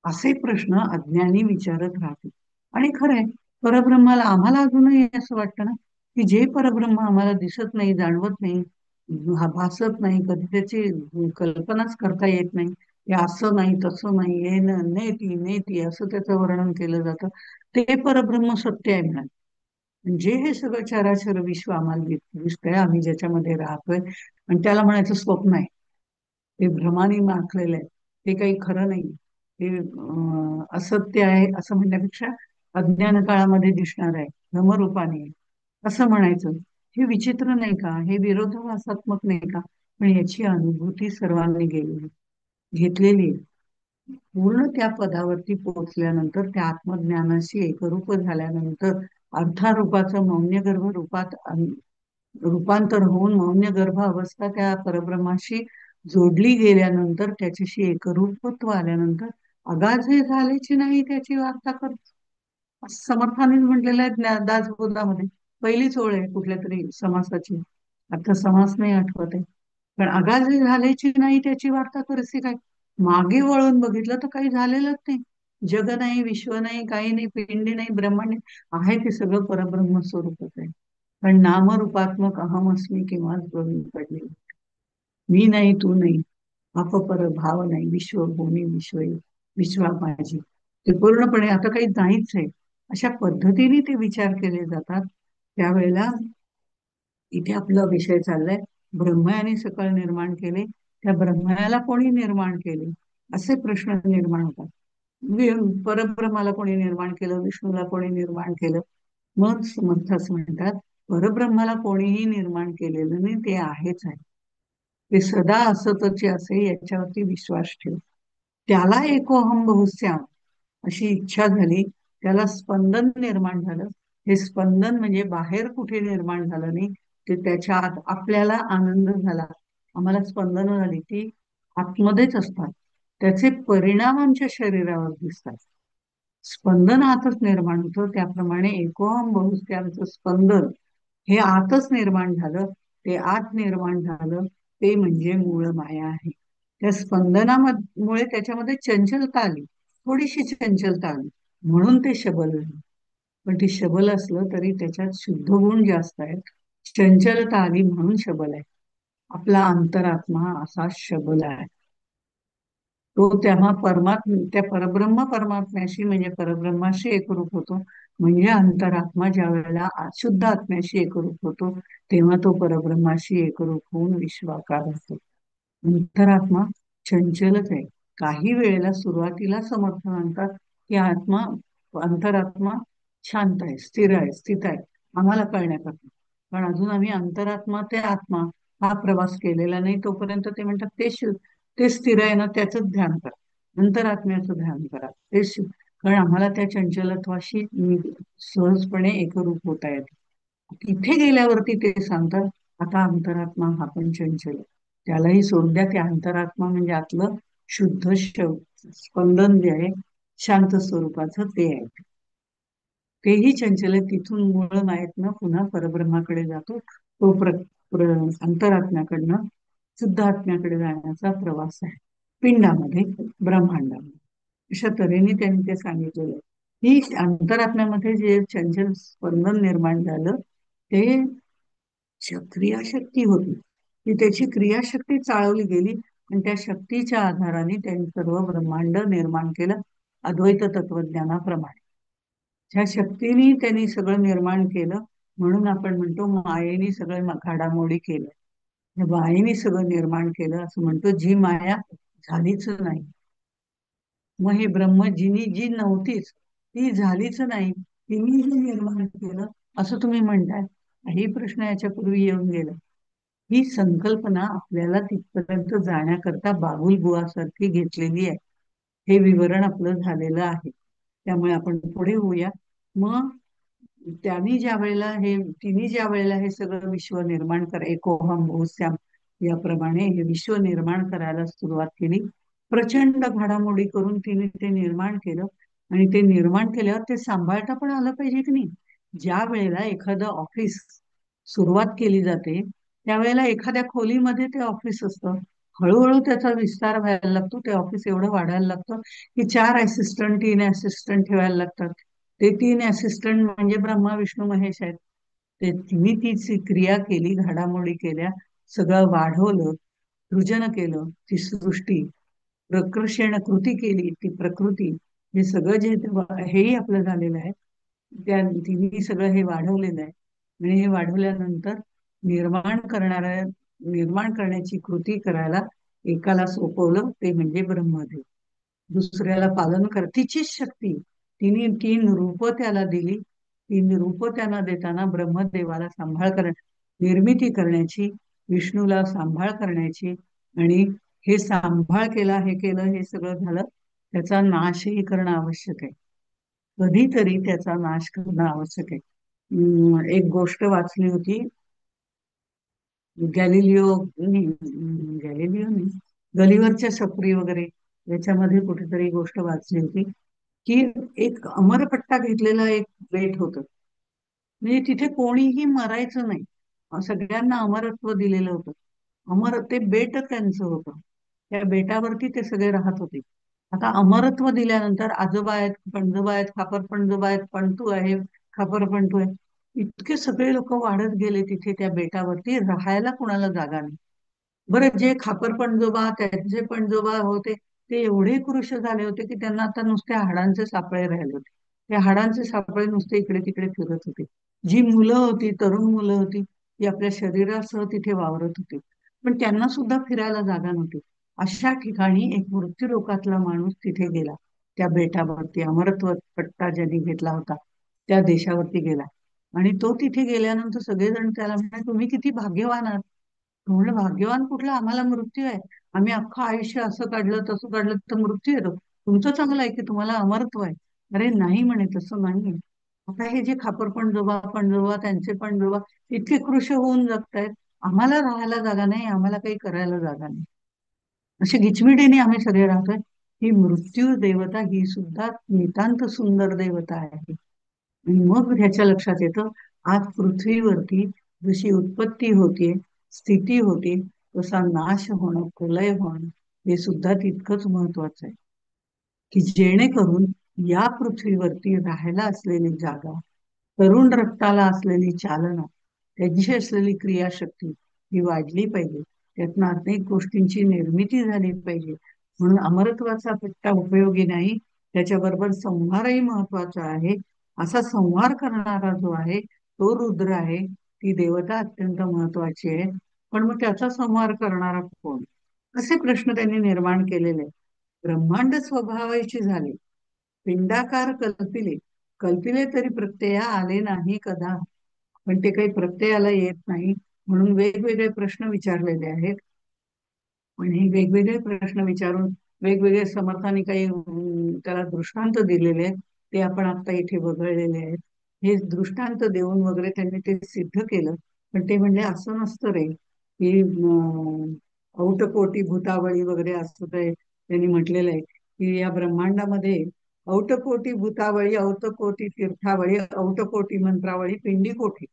असे प्रश्न अज्ञानी विचारत राहतील. आणि खरंय, परब्रह्माला आम्हाला अजूनही असं वाटतं ना, की जे परब्रह्म आम्हाला दिसत नाही, जाणवत नाही, भासत नाही, कधी त्याची कल्पनाच करता येत नाही. हे असं नाही, तसं नाही, हे नेती नेती असं त्याचं वर्णन केलं जातं. ते परब्रह्म सत्य आहे म्हणा. म्हणजे हे सगळं चराचर विश्व आम्हाला दिसतंय, आम्ही ज्याच्यामध्ये राहतोय, आणि त्याला म्हणायचं स्वप्न आहे. ते भ्रमाने माखलेलं आहे. ते काही खरं नाही. ते असत्य आहे असं म्हणण्यापेक्षा अज्ञान काळामध्ये दिसणार आहे, भ्रमरूपाने आहे, असं म्हणायचं. हे विचित्र नाही का? हे विरोधाभासात्मक नाही का? पण याची अनुभूती सर्वांनी घेतलेली आहे. पूर्ण त्या पदावरती पोहोचल्यानंतर, त्या आत्मज्ञानाशी एकरूप झाल्यानंतर, अर्थारूपाचं मौन्यगर्भ रूपांतर होऊन मौन्यगर्भ अवस्था त्या परब्रह्माशी जोडली गेल्यानंतर, त्याच्याशी एकरूपत्व आल्यानंतर, अगाध झाल्याची नाही त्याची वार्ता कर, समर्थाने म्हटलेलं आहे दासबोधामध्ये. पहिलीच ओळ आहे कुठल्या तरी समासाची. आता समास नाही आठवत आहे. पण अगाध झाल्याची नाही त्याची वार्ता करसे काय. मागे वळून बघितलं तर काही झालेलंच नाही. जग नाही, विश्व नाही, काही नाही, पिंडी नाही, ब्रह्मांड नाही. आहे ते सगळं परब्रह्म स्वरूपच आहे. पण नामरूपात्मक अहमअस्मी किंवा गळून पडले. मी नाही, तू नाही, अपपर भाव नाही, विश्व भूमी विश्व विश्वा माझी, ते पूर्णपणे आता काही नाहीच आहे. अशा पद्धतीने ते विचार केले जातात. त्यावेळेला इथे आपला विषय चाललाय, ब्रह्मयाने सकळ निर्माण केले, त्या ब्रह्मयाला कोणी निर्माण केले, असे प्रश्न निर्माण होतात. परब्रह्माला कोणी निर्माण केलं, विष्णूला कोणी निर्माण केलं? मग समर्थ असं म्हणतात, परब्रह्माला कोणीही निर्माण केलेलं नाही, ते आहेच आहे. ते सदा असतच असे याच्यावरती विश्वास ठेव. त्याला एकोहम बहुश्याम अशी इच्छा झाली, त्याला स्पंदन निर्माण झालं. हे स्पंदन म्हणजे बाहेर कुठे निर्माण झालं नाही, ते त्याच्या आत आपल्याला आनंद झाला. आम्हाला स्पंदन झाली ती आतमध्येच असतात, त्याचे परिणाम आमच्या शरीरावर दिसतात. स्पंदन आतच निर्माण होतं, त्याप्रमाणे एकोहम बहुश्यामचं स्पंदन हे आतच निर्माण झालं. ते आत निर्माण झालं, ते म्हणजे मूळ माया आहे. त्या स्पंदनामुळे त्याच्यामध्ये चंचलता आली, थोडीशी चंचलता आली, म्हणून ते शबल झालं. पण ते शबल असलं तरी त्याच्यात शुद्ध गुण जास्त आहेत. चंचलता आली म्हणून शबल आहे. आपला अंतरात्मा असा शबल आहे. तो तेव्हा त्या परब्रह्म परमात्म्याशी म्हणजे परब्रह्माशी एकरूप होतो. म्हणजे अंतरात्मा ज्या वेळेला शुद्ध आत्म्याशी एकरूप होतो, तेव्हा तो परब्रह्माशी एकरूप होऊन विश्वाकार होतो. अंतरात्मा चंचलच आहे. काही वेळेला सुरुवातीला समर्थ म्हणतात की अंतरात्मा शांत आहे, स्थिर आहे, स्थित आहे, आम्हाला कळण्याकरता. पण अजून आम्ही अंतरात्मा ते आत्मा हा प्रवास केलेला नाही, तोपर्यंत ते म्हणतात ते स्थिर आहे ना, त्याच ध्यान करा, अंतरात्म्याचं ध्यान करा, कारण आम्हाला त्या चंचलत्वाशी सहजपणे एकरूप होता येते. तिथे गेल्यावरती ते सांगतात, आता अंतरात्मा हा पण चंचल आहे, त्यालाही सोडून द्या. ते अंतरात्मा म्हणजे आतलं शुद्ध स्पंदन जे आहे, शांत स्वरूपाचं, ते आहे. तेही चंचल आहे. तिथून मूळ मायेतनं पुन्हा परब्रह्माकडे जातो. तो अंतरात्म्याकडनं शुद्ध आत्म्याकडे जाण्याचा प्रवास आहे, पिंडामध्ये, ब्रह्मांडामध्ये. अशा तऱ्हेने त्यांनी ते सांगितलेलं आहे. ही अंतरात्म्यामध्ये जे चंचल स्पंदन निर्माण झालं, ते क्रियाशक्ती होती. ती त्याची क्रियाशक्ती चाळवली गेली, आणि त्या शक्तीच्या आधाराने त्यांनी सर्व ब्रह्मांड निर्माण केलं, अद्वैत तत्वज्ञानाप्रमाणे. त्या शक्तीने त्यांनी सगळं निर्माण केलं. म्हणून आपण म्हणतो मायेने सगळं घडामोडी केलं, मायेने सगळं निर्माण केलं असं म्हणतो. जी माया झालीच नाही, मग हे ब्रह्म जी नव्हतीच, ती झालीच नाही, तिने हे निर्माण केलं असं तुम्ही म्हणताय. काही प्रश्न याच्यापूर्वी येऊन गेला. ही संकल्पना आपल्याला तिथपर्यंत जाण्याकरता बाबुल बुवासारखी घेतलेली आहे. हे विवरण आपलं झालेलं आहे. त्यामुळे आपण पुढे होऊया. मग तिने ज्या वेळेला हे सगळं विश्व निर्माण एकोहम बहुश्याम याप्रमाणे हे विश्व निर्माण करायला सुरुवात केली, प्रचंड घडामोडी करून तिने ते निर्माण केलं. आणि ते निर्माण केल्यावर ते सांभाळता पण आलं पाहिजे की नाही. ज्या वेळेला एखादं ऑफिस सुरुवात केली जाते, त्यावेळेला एखाद्या खोलीमध्ये ते ऑफिस असतं. हळूहळू त्याचा विस्तार व्हायला लागतो, ते ऑफिस एवढं वाढायला लागतं की 4 असिस्टंट 3 असिस्टंट ठेवायला लागतात. ते 3 असिस्टंट म्हणजे ब्रह्मा विष्णू महेश आहेत. ते तिने ती क्रिया केली, घडामोडी केल्या, सगळं वाढवलं, सृजन केलं, ती सृष्टी प्रकर्षण कृती केली, ती प्रकृती, हे सगळं जे हेही आपलं झालेलं आहे. त्या तिने सगळं हे वाढवलेलं आहे. आणि हे वाढवल्यानंतर निर्माण करणाऱ्या निर्माण करण्याची कृती करायला एकाला सोपवलं, ते म्हणजे ब्रह्मदेव. दुसऱ्याला पालन कर, तिचीच शक्ती. तिने 3 रूपं त्याला दिली. 3 रूपं त्यांना देताना ब्रह्मदेवाला सांभाळ निर्मिती करण्याची, विष्णूला सांभाळ करण्याची, आणि हे सांभाळ केला, हे केलं, हे सगळं झालं, त्याचा नाशही करणं आवश्यक आहे. कधीतरी त्याचा नाश करणं आवश्यक आहे. एक गोष्ट वाचली होती. गॅलिलिओ नाही, गॅलिलिओ नाही, गलिवरच्या सफरी वगैरे याच्यामध्ये कुठेतरी गोष्ट वाचली होती की एक अमरपट्टा घेतलेला एक बेट होतं. म्हणजे तिथे कोणीही मरायचं नाही, सगळ्यांना अमरत्व दिलेलं होतं. ते बेट त्यांचं होतं. त्या बेटावरती ते सगळे राहत होते. आता अमरत्व दिल्यानंतर आजोबा आहेत, पणजोबा आहेत, खापर पणजोबा आहेत, पणतू आहे, खापर पणतू आहे, इतके सगळे लोक वाढत गेले तिथे त्या बेटावरती. राहायला कुणाला जागा नाही. बरं, जे खापर पणजोबा, त्यांचे पणजोबा होते, ते एवढे कृश झाले होते की त्यांना आता नुसते हाडांचे सापळे राहिले होते. त्या हाडांचे सापळे नुसते इकडे तिकडे फिरत होते. जी मुलं होती, तरुण मुलं होती, ती आपल्या शरीरासह तिथे वावरत होती, पण त्यांना सुद्धा फिरायला जागा नव्हती. अशा ठिकाणी एक मृत्यूलोकातला माणूस तिथे गेला. त्या बेटावरती अमरत्व पट्टा ज्यांनी घेतला होता त्या देशावरती गेला. आणि तो तिथे गेल्यानंतर सगळेजण त्याला म्हणाले, तुम्ही किती भाग्यवान आहात. म्हणलं, भाग्यवान कुठला, आम्हाला मृत्यू आहे. आम्ही अख्खं आयुष्य असं काढलं तसं काढलं तर मृत्यू येतो. तुमचं चांगलं आहे की तुम्हाला अमरत्व आहे. अरे नाही म्हणे, तसं नाही. आता हे जे खापर पणजोबा पणजोबा त्यांचे पणजोबा इतके कृश होऊन जगतायत, आम्हाला राहायला जागा नाही, आम्हाला काही करायला जागा नाही. अशी गिचमिडीने आम्ही सगळे राहतोय. ही मृत्यू देवता ही सुद्धा नितांत सुंदर देवता आहे. आणि मग ह्याच्या लक्षात येतं, आज पृथ्वीवरती जशी उत्पत्ती होते, स्थिती होते, तसा नाश होणं, प्रलय होणं, हे सुद्धा तितकंच महत्वाचं आहे. की जेणेकरून या पृथ्वीवरती राहायला असलेली जागा, तरुण रक्ताला असलेली चालना, त्यांची असलेली क्रियाशक्ती ही वाढली पाहिजे. त्यातनं अनेक गोष्टींची निर्मिती झाली पाहिजे. म्हणून अमरत्वाचा पट्टा उपयोगी नाही, त्याच्याबरोबर संहारही महत्वाचा आहे. असा संहार करणारा जो आहे तो रुद्र आहे. ती देवता अत्यंत महत्वाची आहे. पण मग त्याचा संहार करणारा कोण, असे प्रश्न त्यांनी निर्माण केलेले. ब्रह्मांड स्वभावाची झाले, पिंडाकार कल्पिले, कल्पिले तरी प्रत्यया आले नाही कदा. पण ते काही प्रत्ययाला येत नाही, म्हणून वेगवेगळे प्रश्न विचारलेले आहेत. पण हे वेगवेगळे प्रश्न विचारून वेगवेगळे समर्थांनी काही त्याला दृष्टांत दिलेले आहेत, ते आपण आता इथे वगळलेले आहेत. हे दृष्टांत देऊन वगैरे त्यांनी ते सिद्ध केलं. पण ते म्हणजे असं नसतं रे की औटकोटी भूतावळी वगैरे असं ते त्यांनी म्हटलेलं आहे की या ब्रह्मांडामध्ये औटकोटी भूतावळी, औटकोटी तीर्थावळी, औटकोटी मंत्रावळी, पिंडी कोठी.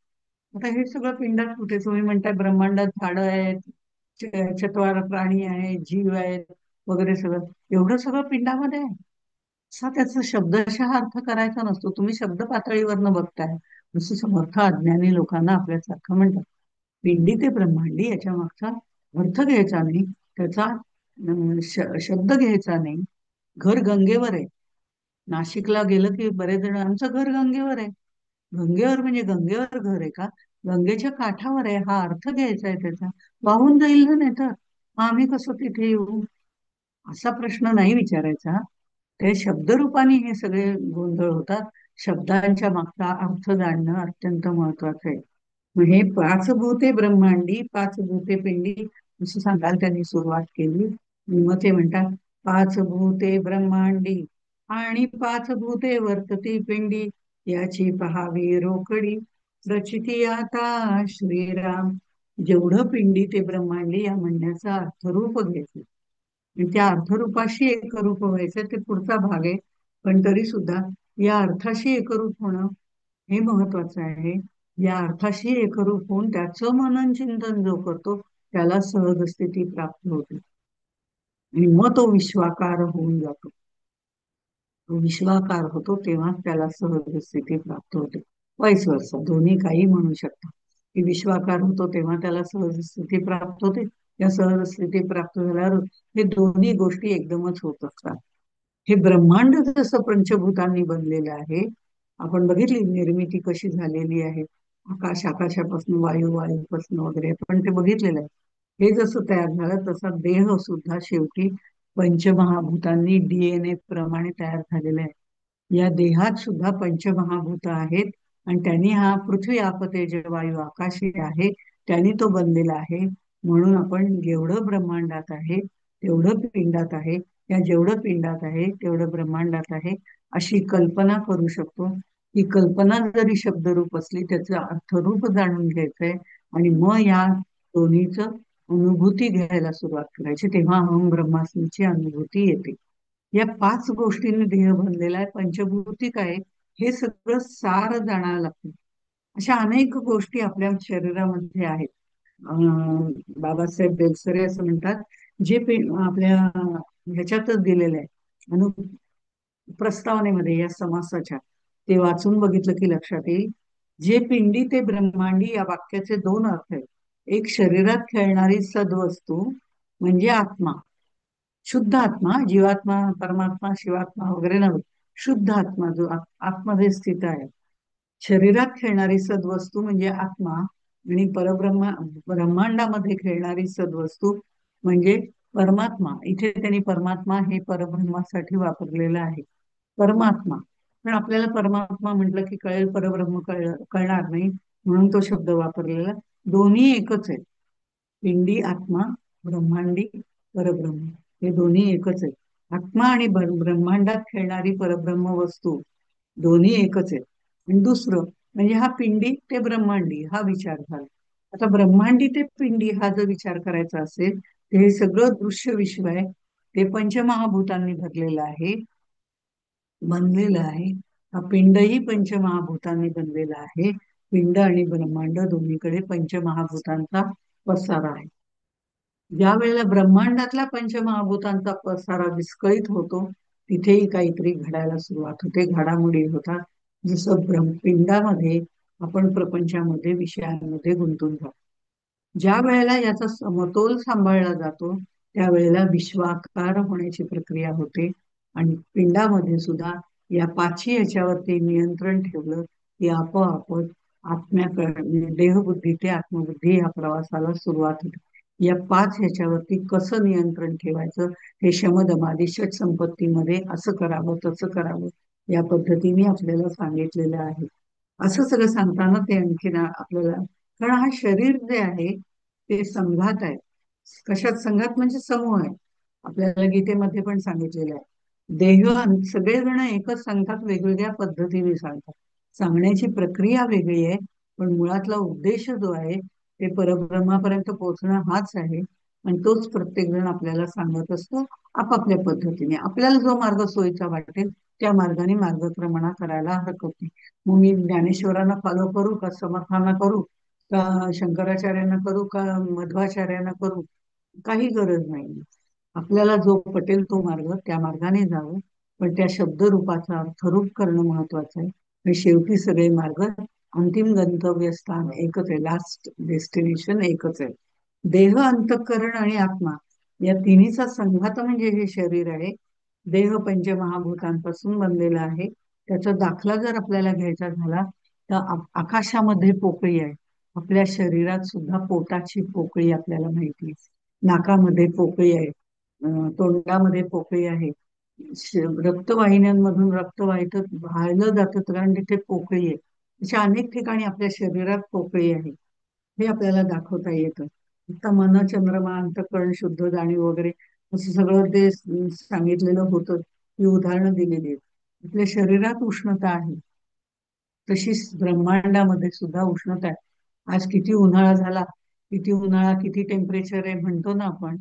आता हे सगळं पिंडात कुठे, तुम्ही म्हणताय ब्रह्मांडात झाडं आहेत, चत्वार प्राणी आहेत, जीव आहेत वगैरे, सगळं एवढं सगळं पिंडामध्ये आहे. असा त्याचा शब्दशः अर्थ करायचा नसतो. तुम्ही शब्द पातळीवरनं बघताय, जसं समर्थ अज्ञानी लोकांना आपल्यासारखं म्हणतात. पिंडी ते ब्रह्मांडी याच्या मागचा अर्थ घ्यायचा नाही, त्याचा शब्द घ्यायचा नाही. घर गंगेवर आहे. नाशिकला गेलं की बरेच जण, आमचं घर गंगेवर आहे. गंगेवर म्हणजे गंगेवर घर आहे का? गंगेच्या काठावर आहे, हा अर्थ घ्यायचा आहे त्याचा. वाहून जाईल ना, नाही तर मग आम्ही कसं तिथे येऊ, असा प्रश्न नाही विचारायचा. ते शब्दरूपाने हे सगळे गोंधळ होतात. शब्दांच्या मागचा अर्थ जाणणं अत्यंत महत्वाचं आहे. मग हे 5 भूते ब्रह्मांडी, 5 भूते पिंडी, असं सांगायला त्यांनी सुरुवात केली. आणि मग ते म्हणतात, 5 भूते ब्रह्मांडी आणि 5 भूते वर्तती पिंडी, याची पहावी रोकडी रचिती आता श्रीराम. जेवढं पिंडी ते ब्रह्मांडी या म्हणण्याचा अर्थरूप घ्यायचं, आणि त्या अर्थरूपाशी एकरूप व्हायचं, ते पुढचा भाग आहे. पण तरी सुद्धा या अर्थाशी एकरूप होणं हे महत्वाचं आहे. या अर्थाशी एकरूप होऊन त्याचं मनन चिंतन जो करतो त्याला सहज स्थिती प्राप्त होते. आणि मग तो विश्वाकार होऊन जातो. तो विश्वाकार होतो तेव्हा त्याला सहज स्थिती प्राप्त होते. वाईस वर्षा, दोन्ही काही म्हणू शकतात. की विश्वाकार होतो तेव्हा त्याला सहज स्थिती प्राप्त होते. त्या सहज स्थिती प्राप्त झाल्यावर हे दोन्ही गोष्टी एकदमच होत असतात. हे ब्रह्मांड जसं पंचभूतांनी बनलेलं आहे, आपण बघितली निर्मिती कशी झालेली आहे, आकाशापासून वायूपासून वगैरे आपण ते बघितलेलं आहे. हे जसं तयार झालं तसा देह सुद्धा शेवटी पंचमहाभूतांनी डीएनए प्रमाणे तयार झालेला आहे. या देहात सुद्धा पंचमहाभूत आहेत आणि त्यांनी हा पृथ्वी आप तेज वायू आकाश हे आहे, त्यांनी तो बनलेला आहे. म्हणून आपण जेवढं ब्रह्मांडात आहे तेवढं पिंडात आहे, या जेवढं पिंडात आहे तेवढं ब्रह्मांडात आहे, अशी कल्पना करू शकतो. ही कल्पना जरी शब्दरूप असली त्याचं अर्थरूप जाणून घ्यायचंय आणि मग या दोन्हीचं अनुभूती घ्यायला सुरुवात करायची, तेव्हा अहम ब्रह्मास्मीची अनुभूती येते. या पाच गोष्टींनी देह बनलेला आहे. पंचभूती काय हे सगळं सार जाणायला लागतं. अशा अनेक गोष्टी आपल्या शरीरामध्ये आहेत. बाबासाहेब बेलसरे असं म्हणतात, जे आपल्या ह्याच्यातच दिलेलं आहे अनु प्रस्तावनेमध्ये या समासाच्या, ते वाचून बघितलं की लक्षात येईल. जे पिंडी ते ब्रह्मांडी या वाक्याचे दोन अर्थ आहेत. एक, शरीरात खेळणारी सद्वस्तू म्हणजे आत्मा, शुद्ध आत्मा, जीवात्मा परमात्मा शिवात्मा वगैरे नव्हे, शुद्ध आत्मा जो आतमध्ये स्थित आहे. शरीरात खेळणारी सद्वस्तू म्हणजे आत्मा आणि ब्रह्मांडामध्ये खेळणारी सद्वस्तू म्हणजे परमात्मा. इथे त्यांनी परमात्मा हे परब्रह्मासाठी वापरलेलं आहे, परमात्मा. पण आपल्याला परमात्मा म्हटलं की कळेल, परब्रह्म कळणार नाही, म्हणून तो शब्द वापरलेला. दोन्ही एकच आहे. पिंडी आत्मा, ब्रह्मांडी परब्रह्म, हे दोन्ही एकच आहे. आत्मा आणि ब्रह्मांडात खेळणारी परब्रह्म वस्तू दोन्ही एकच आहेत. आणि दुसरं म्हणजे हा पिंडी ते ब्रह्मांडी हा विचार झाला. आता ब्रह्मांडी ते पिंडी हा जर विचार करायचा असेल तर हे सगळं दृश्य विश्व आहे, ते पंचमहाभूतांनी भरलेलं आहे, बनलेलं आहे. हा पिंडही पंचमहाभूतांनी बनलेला आहे. पिंड आणि ब्रह्मांड दोन्हीकडे पंचमहाभूतांचा पसारा आहे. ज्या वेळेला ब्रह्मांडातल्या पंचमहाभूतांचा पसारा विस्कळीत होतो तिथेही काहीतरी घडायला सुरुवात होते, घडामोडी होतात. जसं पिंडामध्ये आपण प्रपंचामध्ये विषयांमध्ये गुंतून जातो. ज्या वेळेला याचा समतोल सांभाळला जातो त्यावेळेला विश्वाकार होण्याची प्रक्रिया होते. आणि पिंडामध्ये सुद्धा या पाचही याच्यावरती नियंत्रण ठेवलं की आपोआपच आत्म्याकडे देहबुद्धी ते आत्मबुद्धी या प्रवासाला सुरुवात होते. या पाच ह्याच्यावरती कसं नियंत्रण ठेवायचं हे शमदमादी षट संपत्तीमध्ये असं करावं तसं करावं या पद्धतीने आपल्याला सांगितलेलं आहे. असं सगळं सांगताना ते आणखीन आपल्याला, कारण हा शरीर जे आहे ते संघात आहे. कशात संघात म्हणजे समूह आहे. आपल्याला गीतेमध्ये पण सांगितलेलं आहे, देह सगळेजण एकच सांगतात, वेगवेगळ्या पद्धतीने सांगतात. सांगण्याची प्रक्रिया वेगळी आहे, पण मुळातला उद्देश जो आहे ते परब्रह्मापर्यंत पोहोचणं हाच आहे. आणि तोच प्रत्येक जण आपल्याला सांगत असतो आपापल्या पद्धतीने. आपल्याला जो मार्ग सोयीचा वाटेल त्या मार्गाने मार्गक्रमणा करायला हरकत नाही. मग मी ज्ञानेश्वरांना फॉलो करू का, समर्थांना करू का, शंकराचार्यांना करू का, मध्वाचार्यांना करू, काही गरज नाही. आपल्याला जो पटेल तो मार्ग, त्या मार्गाने जावं. पण त्या शब्दरूपाचा अर्थरूप करणं महत्वाचं आहे. आणि शेवटी सगळे मार्ग अंतिम गंतव्यस्थान एकच आहे, लास्ट डेस्टिनेशन एकच आहे. देह, अंतःकरण आणि आत्मा या तिन्हीचा संघात म्हणजे हे शरीर आहे. देह पंचमहाभूतांपासून बनलेला आहे. त्याचा दाखला जर आपल्याला घ्यायचा झाला तर आकाशामध्ये पोकळी आहे, आपल्या शरीरात सुद्धा पोटाची पोकळी आपल्याला माहिती आहे. नाकामध्ये पोकळी आहे, तोंडामध्ये पोकळी आहे, रक्तवाहिन्यांमधून रक्त वाहिलं जातं कारण तिथे पोकळी आहे. अशा अनेक ठिकाणी आपल्या शरीरात पोकळी आहे, हे आपल्याला दाखवता येतं. आता मन, चंद्रमा, अंतःकरण, शुद्ध जाणीव वगैरे असं सगळं ते सांगितलेलं होतं, ही उदाहरणं दिलेली आहेत. आपल्या शरीरात उष्णता आहे, तशीच ब्रह्मांडामध्ये सुद्धा उष्णता आहे. आज किती उन्हाळा झाला, किती उन्हाळा, किती टेम्परेचर आहे म्हणतो ना आपण,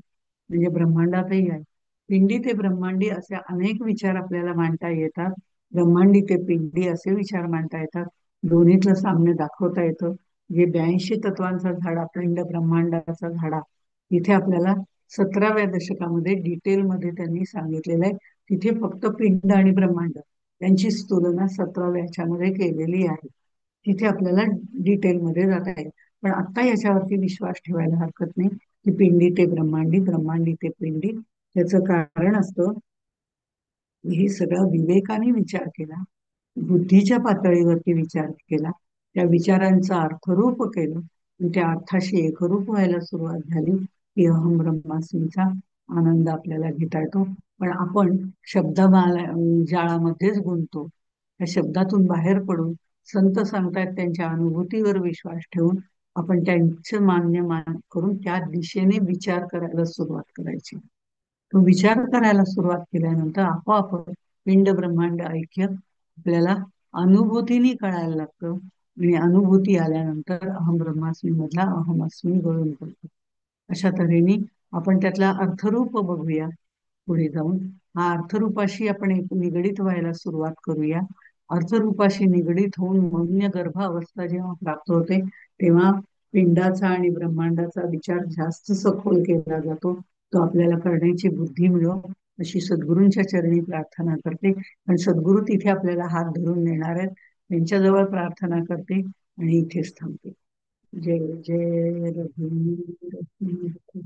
म्हणजे ब्रह्मांडातही आहे. पिंडी ते ब्रह्मांडी असे अनेक विचार आपल्याला मांडता येतात. ब्रह्मांडी ते पिंडी असे विचार मांडता येतात. दोन्हीतलं साम्य दाखवता येतं. जे 82 तत्वांचा झाडा, पिंड ब्रह्मांडाचा झाडा, तिथे आपल्याला 17व्या दशकामध्ये डिटेलमध्ये त्यांनी सांगितलेलं आहे. तिथे फक्त पिंड आणि ब्रह्मांड त्यांचीच तुलना 17व्या ह्याच्यामध्ये केलेली आहे. तिथे आपल्याला डिटेलमध्ये जाता येईल. पण आता याच्यावरती विश्वास ठेवायला हरकत नाही की पिंडी ते ब्रह्मांडी, ब्रह्मांडी ते पिंडी. त्याचं कारण असतं, हे सगळं विवेकाने विचार केला, बुद्धीच्या पातळीवरती विचार केला, त्या विचारांचं अर्थरूप केलं आणि त्या अर्थाशी एकरूप व्हायला सुरुवात झाली की अहम ब्रह्मास्मीचा आनंद आपल्याला घेता येतो. पण आपण जाळामध्येच गुंततो. त्या शब्दातून बाहेर पडून संत सांगतायत त्यांच्या अनुभूतीवर विश्वास ठेवून आपण त्यांचं मान्य मान करून त्या दिशेने विचार करायला सुरुवात करायची. तो विचार करायला सुरुवात केल्यानंतर आपोआप पिंड ब्रह्मांड ऐक्य आपल्याला अनुभूतीने कळायला लागतं आणि अनुभूती आल्यानंतर अहम ब्रह्मास्मी मधला अहम अस्मी गळून पडतो. अशा तऱ्हेने आपण त्यातला अर्थरूप बघूया. पुढे जाऊन हा अर्थरूपाशी आपण निगडीत व्हायला सुरुवात करूया. अर्थरूपाशी निगडीत होऊन मौन्य गर्भ अवस्था जेव्हा प्राप्त होते, तेव्हा पिंडाचा आणि ब्रह्मांडाचा विचार जास्त सखोल केला जातो. तो आपल्याला करण्याची बुद्धी मिळो अशी सद्गुरूंच्या चरणी प्रार्थना करते. आणि सद्गुरू तिथे आपल्याला हात धरून नेणार आहेत, त्यांच्याजवळ प्रार्थना करते आणि इथेच थांबते. जय जय रघुवीर.